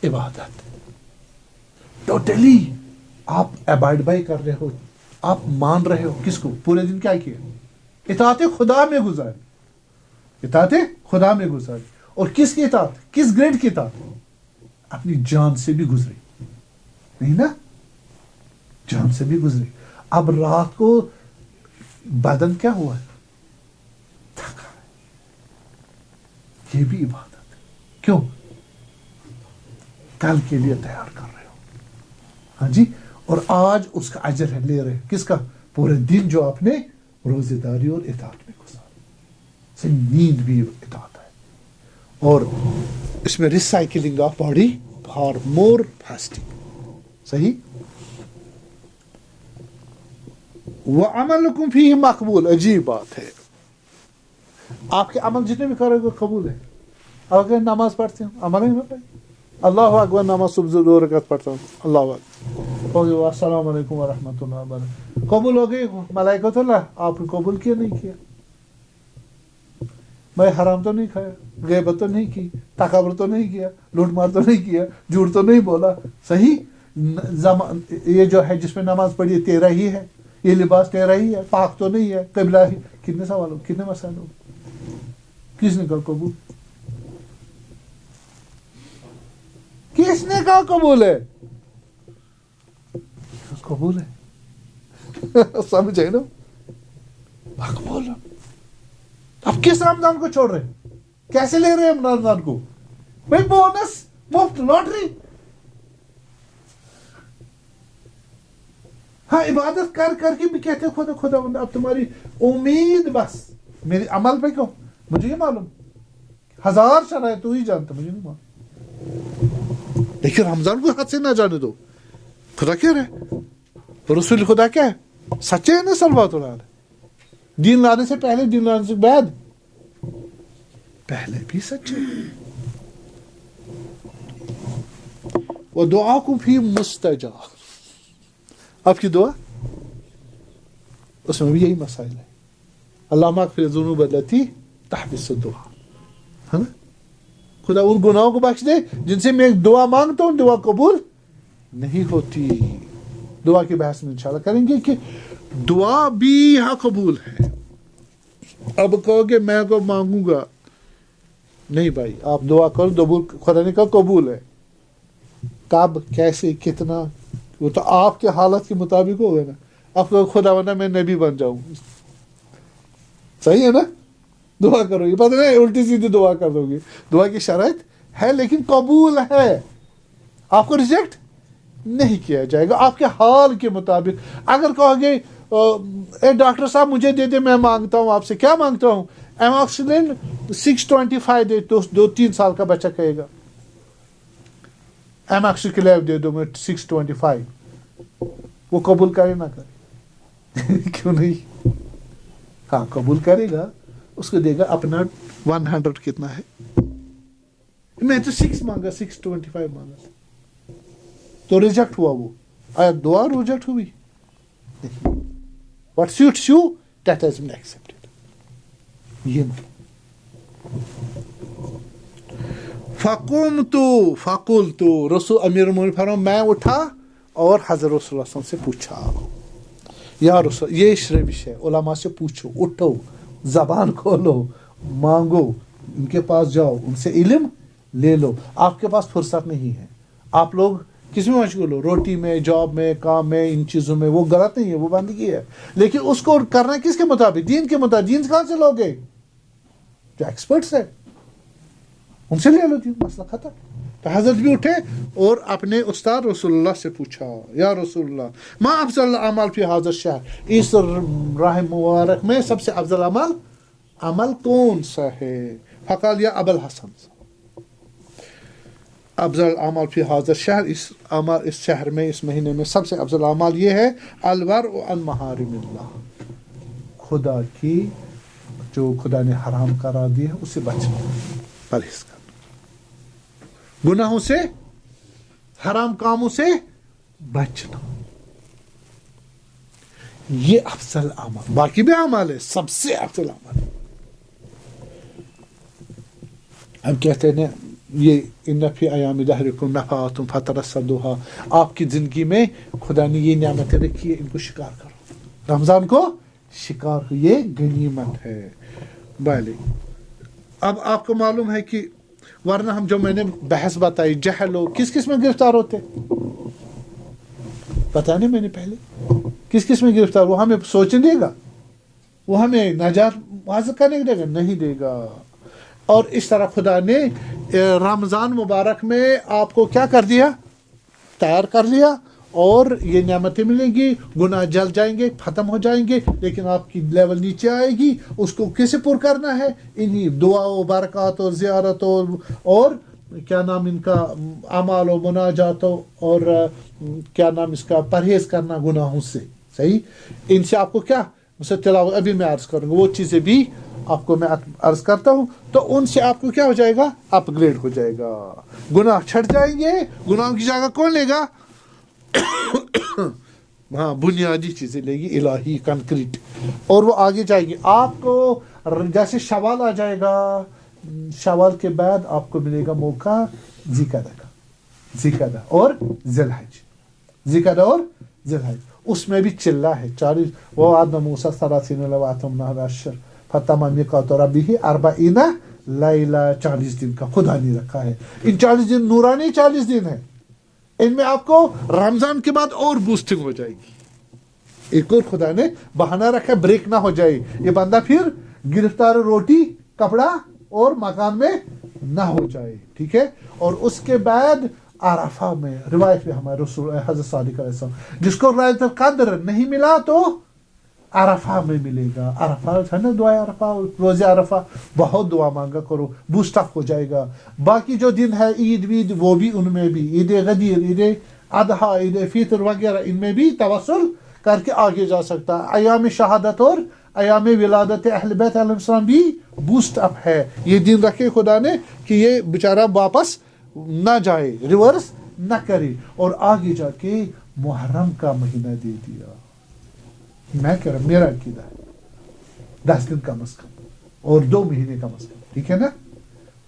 عبادت. ٹوٹلی آپ ابائڈ بائی کر رہے ہو، آپ مان رہے ہو کس کو؟ پورے دن کیا کیا؟ اطاعت خدا میں گزاری. اطاعت خدا میں گزاری. اور کس کی اطاعت؟ کس گریڈ کی اطاعت؟ اپنی جان سے بھی گزری. نہیں نا؟ جان سے بھی گزری. اب رات کو بدن کیا ہوا ہے؟ تھکا ہے. یہ بھی عبادت ہے. کیوں؟ کل کے لیے تیار کر رہے ہو. ہاں جی. اور آج اس کا اجر ہے، لے رہے. کس کا؟ پورے دن جو آپ نے روزے داری اور اطاعت میں گزارا. سے نیند بھی اطاعت ہے. اور اس میں recycling of body for more fasting. صحیح. وَعَمَلُكُمْ فِيهِ مقبول. عجیب بات ہے، آپ کے عمل جتنے بھی کرو گے قبول ہے. اگر نماز پڑھتے ہیں عمل ہی نہ پڑھیں، اللہ اکبر، نماز صبح 2 رکعت پڑھتا ہوں، اللہ اکبر، ہو گیا، السلام علیکم ورحمۃ اللہ وبرکاتہ، قبول ہو گئی. ملائکۃ اللہ آپ نے قبول کیا نہیں کیا؟ میں حرام تو نہیں کھایا، غیبت تو نہیں کی، تکبر تو نہیں کیا، لوٹ مار تو نہیں کیا، جھوٹ تو نہیں بولا. صحیح. یہ جو ہے جس میں نماز پڑھی تیرا ہی ہے، یہ لباس تیرا ہی ہے، پاک تو نہیں ہے، قبلہ ہی. کتنے سوال ہو، کتنے مسائل ہو؟ کس نے کہا قبول؟ کس نے کہا قبول ہے؟ قبول ہے. سمجھے نا؟ مقبول. اب کس رمضان کو چھوڑ رہے ہیں؟ کیسے لے رہے ہیں رمضان کو؟ بھائی بونس، مفت، لاٹری. ہاں عبادت کر کر کے بھی کہتے خدا خدا بندہ اب تمہاری امید بس میرے عمل پہ کیوں؟ مجھے یہ معلوم 1000 شرائط تو ہی جانتا، مجھے نہیں معلوم. لیکن رمضان کو ہاتھ سے نہ جانے دو. خدا کہہ رہے، رسول خدا کیا ہے؟ سچے ہیں نا صلوات اللہ علیہ. دین لانے سے پہلے، دین لانے سے بعد، پہلے بھی سچے. وَدُعَاكُمْ فِي مُسْتَجَابٌ، آپ کی دعا اس میں بھی یہی مسائل ہے. اللہم اغفر الذنوب التی تحبس الدعاء، ہے نا؟ خدا ان گناہوں کو بخش دے جن سے میں دعا مانگتا ہوں دعا قبول نہیں ہوتی. دعا کی بحث میں انشاءاللہ کریں گے کہ دعا بھی یہاں قبول ہے. اب کہو کہ میں کو مانگوں گا، نہیں بھائی، آپ دعا کرو، خدا نے کہا قبول ہے. کب، کیسے، کتنا، وہ تو آپ کے حالت کے مطابق ہوگا نا. آپ کو خدا بنا میں نبی بن جاؤں، صحیح ہے نا؟ دعا کرو گے، پتہ نہیں الٹی سیدھی دعا کر دو گے. دعا کی شرائط ہے لیکن قبول ہے. آپ کو ریجیکٹ نہیں کیا جائے گا آپ کے حال کے مطابق. اگر کہو گے اے ڈاکٹر صاحب مجھے دے دے، میں مانگتا ہوں آپ سے، کیا مانگتا ہوں؟ ایماکسلن 625 دے دو. 2-3 سال کا بچہ کہے گا ایماکسیکلیو دے دو میں 625. وہ قبول کرے نہ کرے؟ کیوں نہیں؟ ہاں قبول کرے گا، اس کو دے گا اپنا 100 کتنا ہے. میں تو 6 مانگا، 625 مانگا تو ریجیکٹ ہوا. وہ آیا دعا ریجیکٹ ہوئی؟ What suits you, that has been accepted. یہ فقلت رسول امیر المومنین فرمایا میں اٹھا اور حضرت رسول اللہ صلی اللہ علیہ وسلم سے پوچھا، یا رسول، یہ شربش ہے، علماء سے پوچھو، اٹھو، زبان کھولو، مانگو، ان کے پاس جاؤ، ان سے علم لے لو. آپ کے پاس فرصت نہیں ہے. آپ لوگ کس میں مشغول ہو؟ روٹی میں، جاب میں، کام میں، ان چیزوں میں. وہ غلط نہیں ہے، وہ بندگی ہے، لیکن اس کو کرنا کس کے مطابق؟ دین کے مطابق. دین کہاں سے لوگے؟ جو ایکسپرٹس ہے ان سے لے لو دین، مسئلہ ختم. تو حضرت بھی اٹھے اور اپنے استاد رسول اللہ سے پوچھا یا رسول اللہ ما افضل الاعمال فی هذا الشہر اس راہ مبارک میں سب سے افضل عمل کون سا ہے فقال یا ابا الحسن افضل الاعمال فی هذا الشہر اس شہر میں اس مہینے میں سب سے افضل اعمال یہ ہے الورع عن محارم اللہ خدا کی جو خدا نے حرام قرار دی ہے اسے بچنا پرہیز کرنا گناہوں سے حرام کاموں سے بچنا یہ افضل اعمال باقی بھی اعمال ہے سب سے افضل اعمال ہم کہتے ہیں یہ ان فی ایام دہرکم نفحات فترصدوها آپ کی زندگی میں خدا نے یہ نعمتیں رکھی ہے ان کو شکار کرو رمضان کو شکار کو یہ غنیمت ہے بھائی اب آپ کو معلوم ہے کہ ورنہ ہم جو میں نے بحث بتائی جہل لوگ کس میں گرفتار ہوتے پتہ نہیں میں نے پہلے کس میں گرفتار وہ ہمیں سوچنے دے گا وہ ہمیں نجات حاصل کرنے دے گا نہیں دے گا اور اس طرح خدا نے رمضان مبارک میں آپ کو کیا کر دیا تیار کر لیا اور یہ نعمتیں ملیں گی گناہ جل جائیں گے ختم ہو جائیں گے لیکن آپ کی لیول نیچے آئے گی اس کو کیسے پر کرنا ہے انہی دعا و برکات اور زیارت اور کیا نام ان کا اعمال و مناجات اور کیا نام اس کا پرہیز کرنا گناہوں سے صحیح ان سے آپ کو کیا مجھے تلاوت ابھی میں عرض کروں گا وہ چیزیں بھی آپ کو میں عرض کرتا ہوں تو ان سے آپ کو کیا ہو جائے گا اپ گریڈ ہو جائے گا گناہ چھٹ جائیں گے گناہوں کی جگہ کون لے گا ہاں بنیادی چیزیں لے گی الہی کنکریٹ اور وہ آگے جائے گی آپ کو جیسے شوال آ جائے گا شوال کے بعد آپ کو ملے گا موقع ذیقعدہ اور ذیقعدہ اور ذوالحج اس میں بھی چلہ ہے 40 وہ آدم موسیٰ 30 لواتمنا العشر فتم میقات ربہ 40 لیلہ 40 دن کا خدا نے رکھا ہے ان 40 دن نورانی 40 دن ہے ان میں آپ کو رمضان کے بعد اور بوسٹنگ ہو جائے گی ایک اور خدا نے بہانہ رکھا بریک نہ ہو جائے یہ بندہ پھر گرفتار روٹی کپڑا اور مکان میں نہ ہو جائے ٹھیک ہے اور اس کے بعد عرفہ میں روایت میں ہمارے رسول حضرت صادق علیہ السلام جس کو ليلۃ القدر نہیں ملا تو عرفہ میں ملے گا عرفہ ہے نا دعا عرفہ روز عرفہ بہت دعا مانگا کرو بوسٹ اپ ہو جائے گا باقی جو دن ہے عید وید وہ بھی ان میں بھی عید غدیر عید اضحیٰ عید فطر وغیرہ ان میں بھی توسل کر کے آگے جا سکتا ہے ایام شہادت اور ایام ولادت اہل بیت علیہ السلام بھی بوسٹ اپ ہے یہ دن رکھے خدا نے کہ یہ بیچارہ واپس نہ جائے ریورس نہ کرے اور آگے جا کے محرم کا مہینہ دے دیا میں کہہ رہا ہوں میرا عقیدہ ہے 10 دن کم از کم اور 2 مہینے کم از کم ٹھیک ہے نا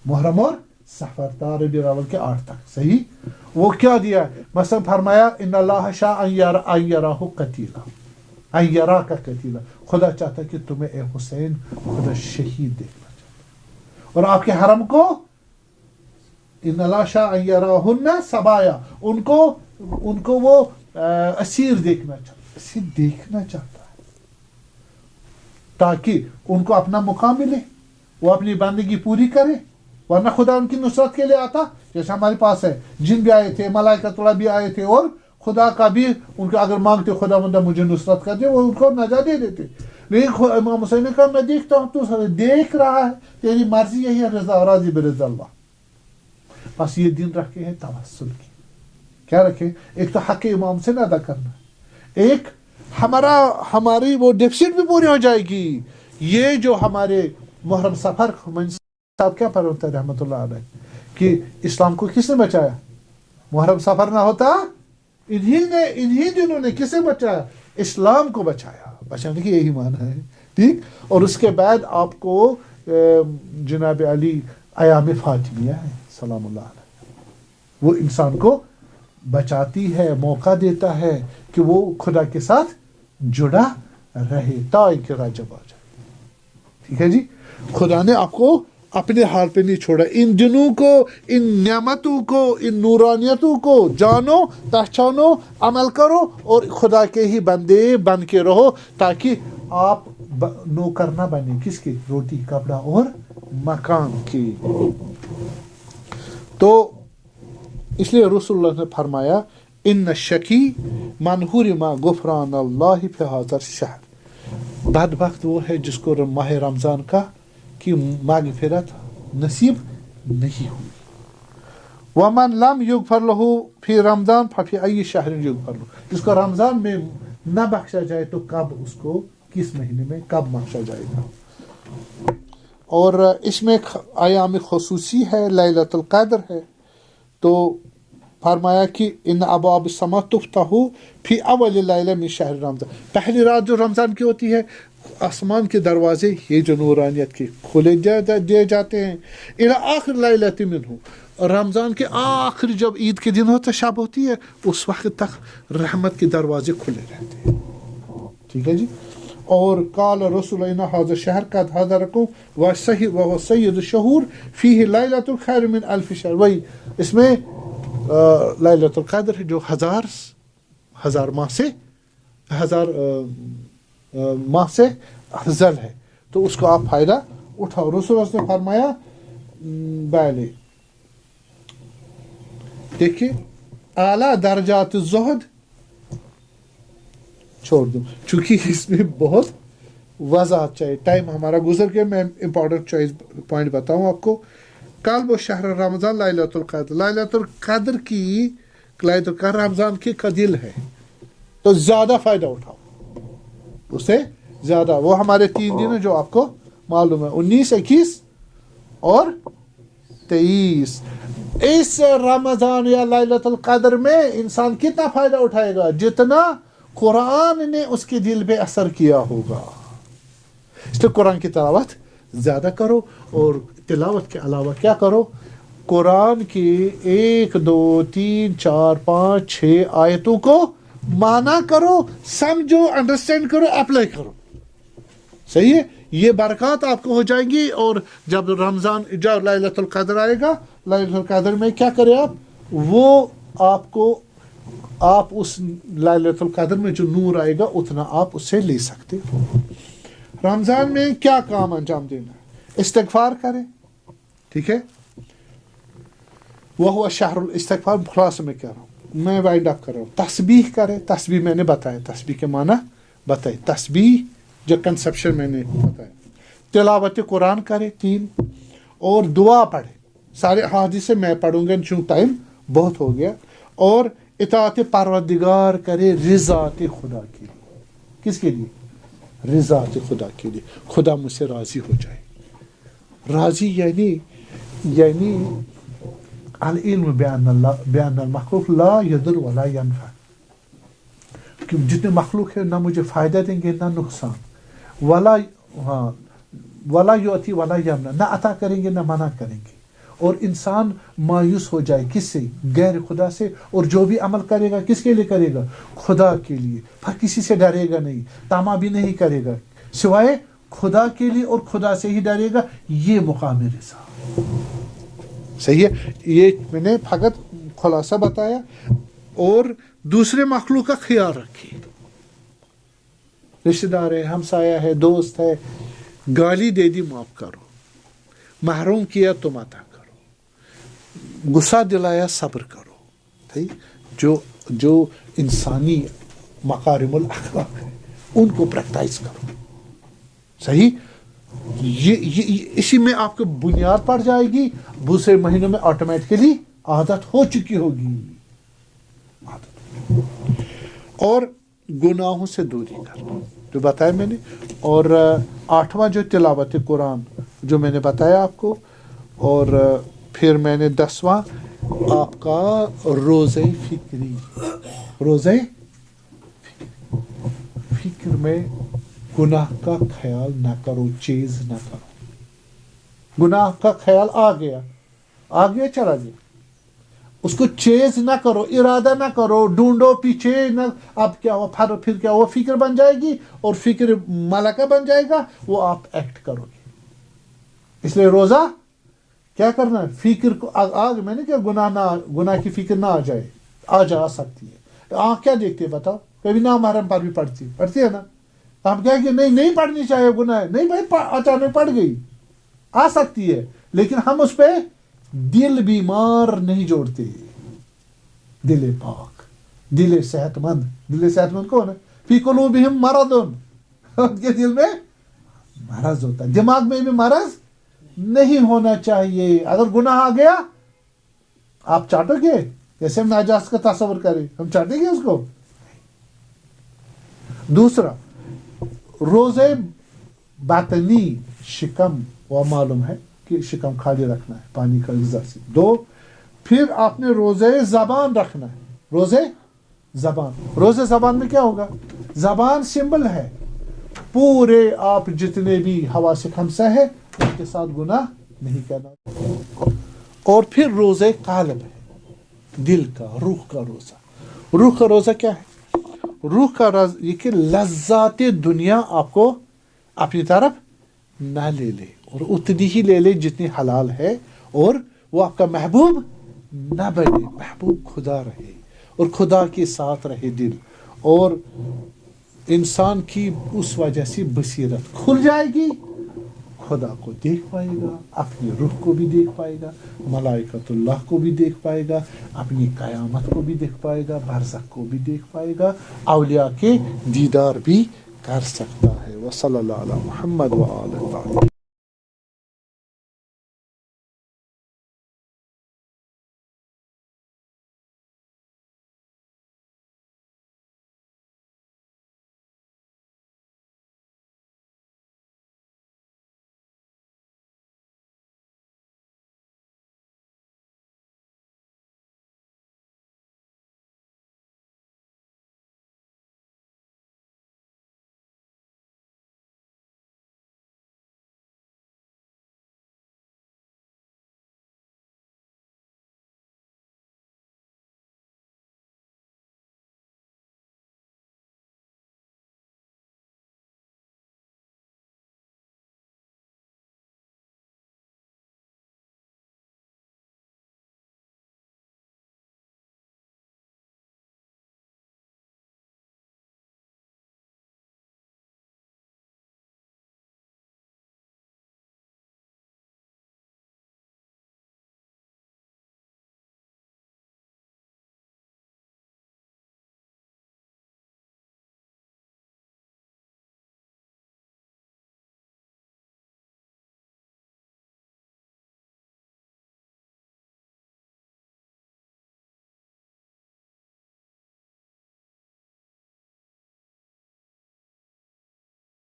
محرم اور سفر تا ربیع الاول کے 8 تک صحیح وہ کیا دیا مثلا فرمایا ان اللہ شاء ان یراہ قتیلا ان یراک قتیلا خدا چاہتا کہ تمہیں اے حسین خدا شہید دیکھنا چاہتا اور آپ کے حرم کو ان اللہ شاء ان یراہن سبایا ان کو وہ اسیر دیکھنا چاہتا ہے تاکہ ان کو اپنا مقام ملے وہ اپنی بندگی پوری کرے ورنہ خدا ان کی نصرت کے لیے آتا جیسے ہمارے پاس ہے جن بھی آئے تھے ملائکۃ اللہ بھی آئے تھے اور خدا کا بھی ان کو اگر مانگتے خدا مندہ مجھے نصرت کر دے وہ ان کو نجات دے دیتے لیکن امام حسین نے کہا میں دیکھتا ہوں تو دیکھ رہا ہے تیری مرضی یہی ہے رضا راضی برضا اللہ بس یہ دن رکھے ہیں توسل کی کیا رکھے ایک تو حق امام حسین ادا کرنا ایک ہماری وہ ڈیفیسٹ بھی پوری ہو جائے گی یہ جو ہمارے محرم سفر صاحب کیا فرماتے ہیں رحمۃ اللہ علیہ کہ اسلام کو کس نے بچایا محرم سفر نہ ہوتا انہی دنوں نے کسے بچایا اسلام کو بچانے کی یہی معنی ہے ٹھیک اور اس کے بعد آپ کو جناب علی ایام فاطمیہ ہے سلام اللہ علیہ وہ انسان کو بچاتی ہے موقع دیتا ہے کہ وہ خدا کے ساتھ جڑا رہے تا کہ رجب آ جائے ٹھیک ہے جی خدا نے آپ کو اپنے حال پہ نہیں چھوڑا ان دنوں کو ان نعمتوں کو ان نورانیتوں کو جانو پہچانو عمل کرو اور خدا کے ہی بندے بن کے رہو تاکہ آپ نوکر نہ بنے کس کی روٹی کپڑا اور مکان کی تو اس لیے رسول اللہ نے فرمایا ان شکی من حرم غفران اللہ فی ھذا الشہر، بدبخت وہ ہے جس کو ماہ رمضان کا کی مغفرت نصیب نہیں ہوئی. ومن لم یغفر له فی رمضان ففی ای شہر یغفر له، جس کو رمضان میں نہ بخشا جائے تو کب اس کو کس مہینے میں کب بخشا جائے گا. اور اس میں ایام خصوصی ہے، لیلۃ القدر ہے. تو فرمایا کہ ان ابواب السماء تفتح فی اول لیلہ من شہر رمضان، پہلی رات جو رمضان کی ہوتی ہے آسمان کے دروازے یہ جو نورانیت کے کھولے دیے جاتے ہیں الی آخر لیلۃ منہ، رمضان کے آخر جب عید کے دن ہوتا شب ہوتی ہے اس وقت تک رحمت کے دروازے کھلے رہتے ہیں. ٹھیک ہے جی. اور قال رسول اللہ ھذا الشہر قد حضرکم وهو سید الشہور فیہ لیلۃ خیر من الف شہر، وہی اس میں لیلۃ القدر ہے جو ہزار ماہ سے افضل ہے، تو اس کو آپ فائدہ اٹھاؤ. رسول اللہ نے فرمایا بھائی دیکھیے اعلیٰ درجات الزہد چھوڑ دوں چونکہ اس میں بہت وضاحت چاہیے، ٹائم ہمارا گزر گیا. میں امپورٹنٹ چوائس پوائنٹ بتاؤں آپ کو. قلب و شہر رمضان لیلۃ القدر، لیلۃ القدر رمضان کی کا دل ہے، تو زیادہ فائدہ اٹھاؤ اس سے زیادہ. وہ ہمارے 3 دن ہیں جو آپ کو معلوم ہے، 19، 21 اور 23. اس رمضان یا لیلۃ القدر میں انسان کتنا فائدہ اٹھائے گا؟ جتنا قرآن نے اس کے دل پہ اثر کیا ہوگا. اس لیے قرآن کی تلاوت زیادہ کرو، اور تلاوت کے علاوہ کیا کرو؟ قرآن کی 1، 2، 3، 4، 5، 6 آیتوں کو معنی کرو، سمجھو، انڈرسٹینڈ کرو، اپلائی کرو. صحیح ہے؟ یہ برکات آپ کو ہو جائیں گی. اور جب رمضان جب لیلۃ القدر آئے گا، لیلۃ القدر میں کیا کرے آپ؟ وہ آپ اس لیلۃ القدر میں جو نور آئے گا اتنا آپ اس سے لے سکتے ہو. رمضان میں کیا کام انجام دینا ہے؟ استغفار کرے. ٹھیک ہے، وہ ہوا شہر الاستغفار. خلاصہ میں کہہ رہا ہوں، میں وائنڈ اپ کر رہا ہوں. تسبیح کرے. تسبیح میں نے بتایا، تسبیح کے معنی بتائے. تسبیح جو کنسپشن میں نے بتایا. تلاوت قرآن کرے 3، اور دعا پڑھے. سارے حدیث سے میں پڑھوں گا چونکہ ٹائم بہت ہو گیا. اور اطاعت پروردگار کرے رضاۃ خدا کے لیے. کس کے لیے؟ رضاۃ خدا کے لیے. خدا مجھ سے راضی ہو جائے. راضی یعنی العلم بیان المخلوق لا یضر ولا ینفع، کہ جتنے مخلوق ہیں نہ مجھے فائدہ دیں گے نہ نقصان. ولا یعطی ولا یمنع، نہ عطا کریں گے نہ منع کریں گے. اور انسان مایوس ہو جائے کس سے؟ غیر خدا سے. اور جو بھی عمل کرے گا کس کے لیے کرے گا؟ خدا کے لیے. پھر کسی سے ڈرے گا نہیں، طمع بھی نہیں کرے گا، سوائے خدا کے لیے، اور خدا سے ہی ڈرے گا. یہ مقام رضا. صحیح ہے؟ یہ میں نے فقط خلاصہ بتایا. اور دوسرے مخلوق کا خیال رکھیے. رشتہ دار ہے، ہمسایہ ہے، دوست ہے، گالی دے دی معاف کرو، محروم کیا تو عطا کرو، غصہ دلایا صبر کرو. ٹھیک؟ جو انسانی مکارم الاخلاق ہے ان کو پریکٹائز کرو. صحیح؟ یہ اسی میں آپ کو بنیاد پڑ جائے گی. دوسرے مہینوں میں آٹومیٹکلی عادت ہو چکی ہوگی. اور گناہوں سے دوری کرنا جو بتایا میں نے. اور 8واں جو تلاوت قرآن جو میں نے بتایا آپ کو. اور پھر میں نے 10واں آپ کا روزہ فکری. روزہ فکر میں گناہ کا خیال نہ کرو، چیز نہ کرو. گناہ کا خیال آ گیا چلا گیا، اس کو چیز نہ کرو، ارادہ نہ کرو، ڈھونڈو پیچھے نہ. اب کیا ہوا؟ پھر کیا ہوا؟ فکر بن جائے گی، اور فکر ملکہ بن جائے گا، وہ آپ ایکٹ کرو گے. اس لیے روزہ کیا کرنا ہے؟ فکر کو آگ میں نے کیا گناہ کی فکر نہ آ جائے. آ سکتی ہے. آنکھ کیا دیکھتی ہے بتاؤ؟ کبھی نہ محرم پر بھی پڑھتی ہے نا. ہم کیا کہ نہیں پڑھنی چاہیے، گناہ ہے. نہیں بھائی، اچانک پڑھ گئی، آ سکتی ہے، لیکن ہم اس پہ دل بیمار نہیں جوڑتے. دل پاک، دل صحت مند. دل صحت مند کون ہے؟ فی قلوبہم مرض، ان کے دل میں مرض ہوتا ہے. دماغ میں بھی مرض نہیں ہونا چاہیے. اگر گناہ آ گیا آپ چاٹو گے؟ جیسے ہم ناجائز کا تصور کریں، ہم چاٹیں گے اس کو؟ دوسرا، روزے باطنی شکم وہ معلوم ہے کہ شکم خالی رکھنا ہے پانی کا غذا سے. 2، پھر آپ نے روزے زبان رکھنا ہے. روزے زبان، روزے زبان میں کیا ہوگا؟ زبان سمبل ہے، پورے آپ جتنے بھی حواس خمسہ ہے ان کے ساتھ گناہ نہیں کرنا. اور پھر روزے قلب ہے، دل کا، روح کا روزہ. روح کا روزہ کیا ہے؟ روح کا روزہ یہ کہ لذات دنیا آپ کو اپنی طرف نہ لے لے، اور اتنی ہی لے لے جتنی حلال ہے، اور وہ آپ کا محبوب نہ بنے. محبوب خدا رہے اور خدا کے ساتھ رہے دل، اور انسان کی اس وجہ سے بصیرت کھل جائے گی، خدا کو دیکھ پائے گا، اپنی روح کو بھی دیکھ پائے گا، ملائکۃ اللہ کو بھی دیکھ پائے گا، اپنی قیامت کو بھی دیکھ پائے گا، برزخ کو بھی دیکھ پائے گا، اولیاء کے دیدار بھی کر سکتا ہے. وصلی اللہ علی محمد وآلہ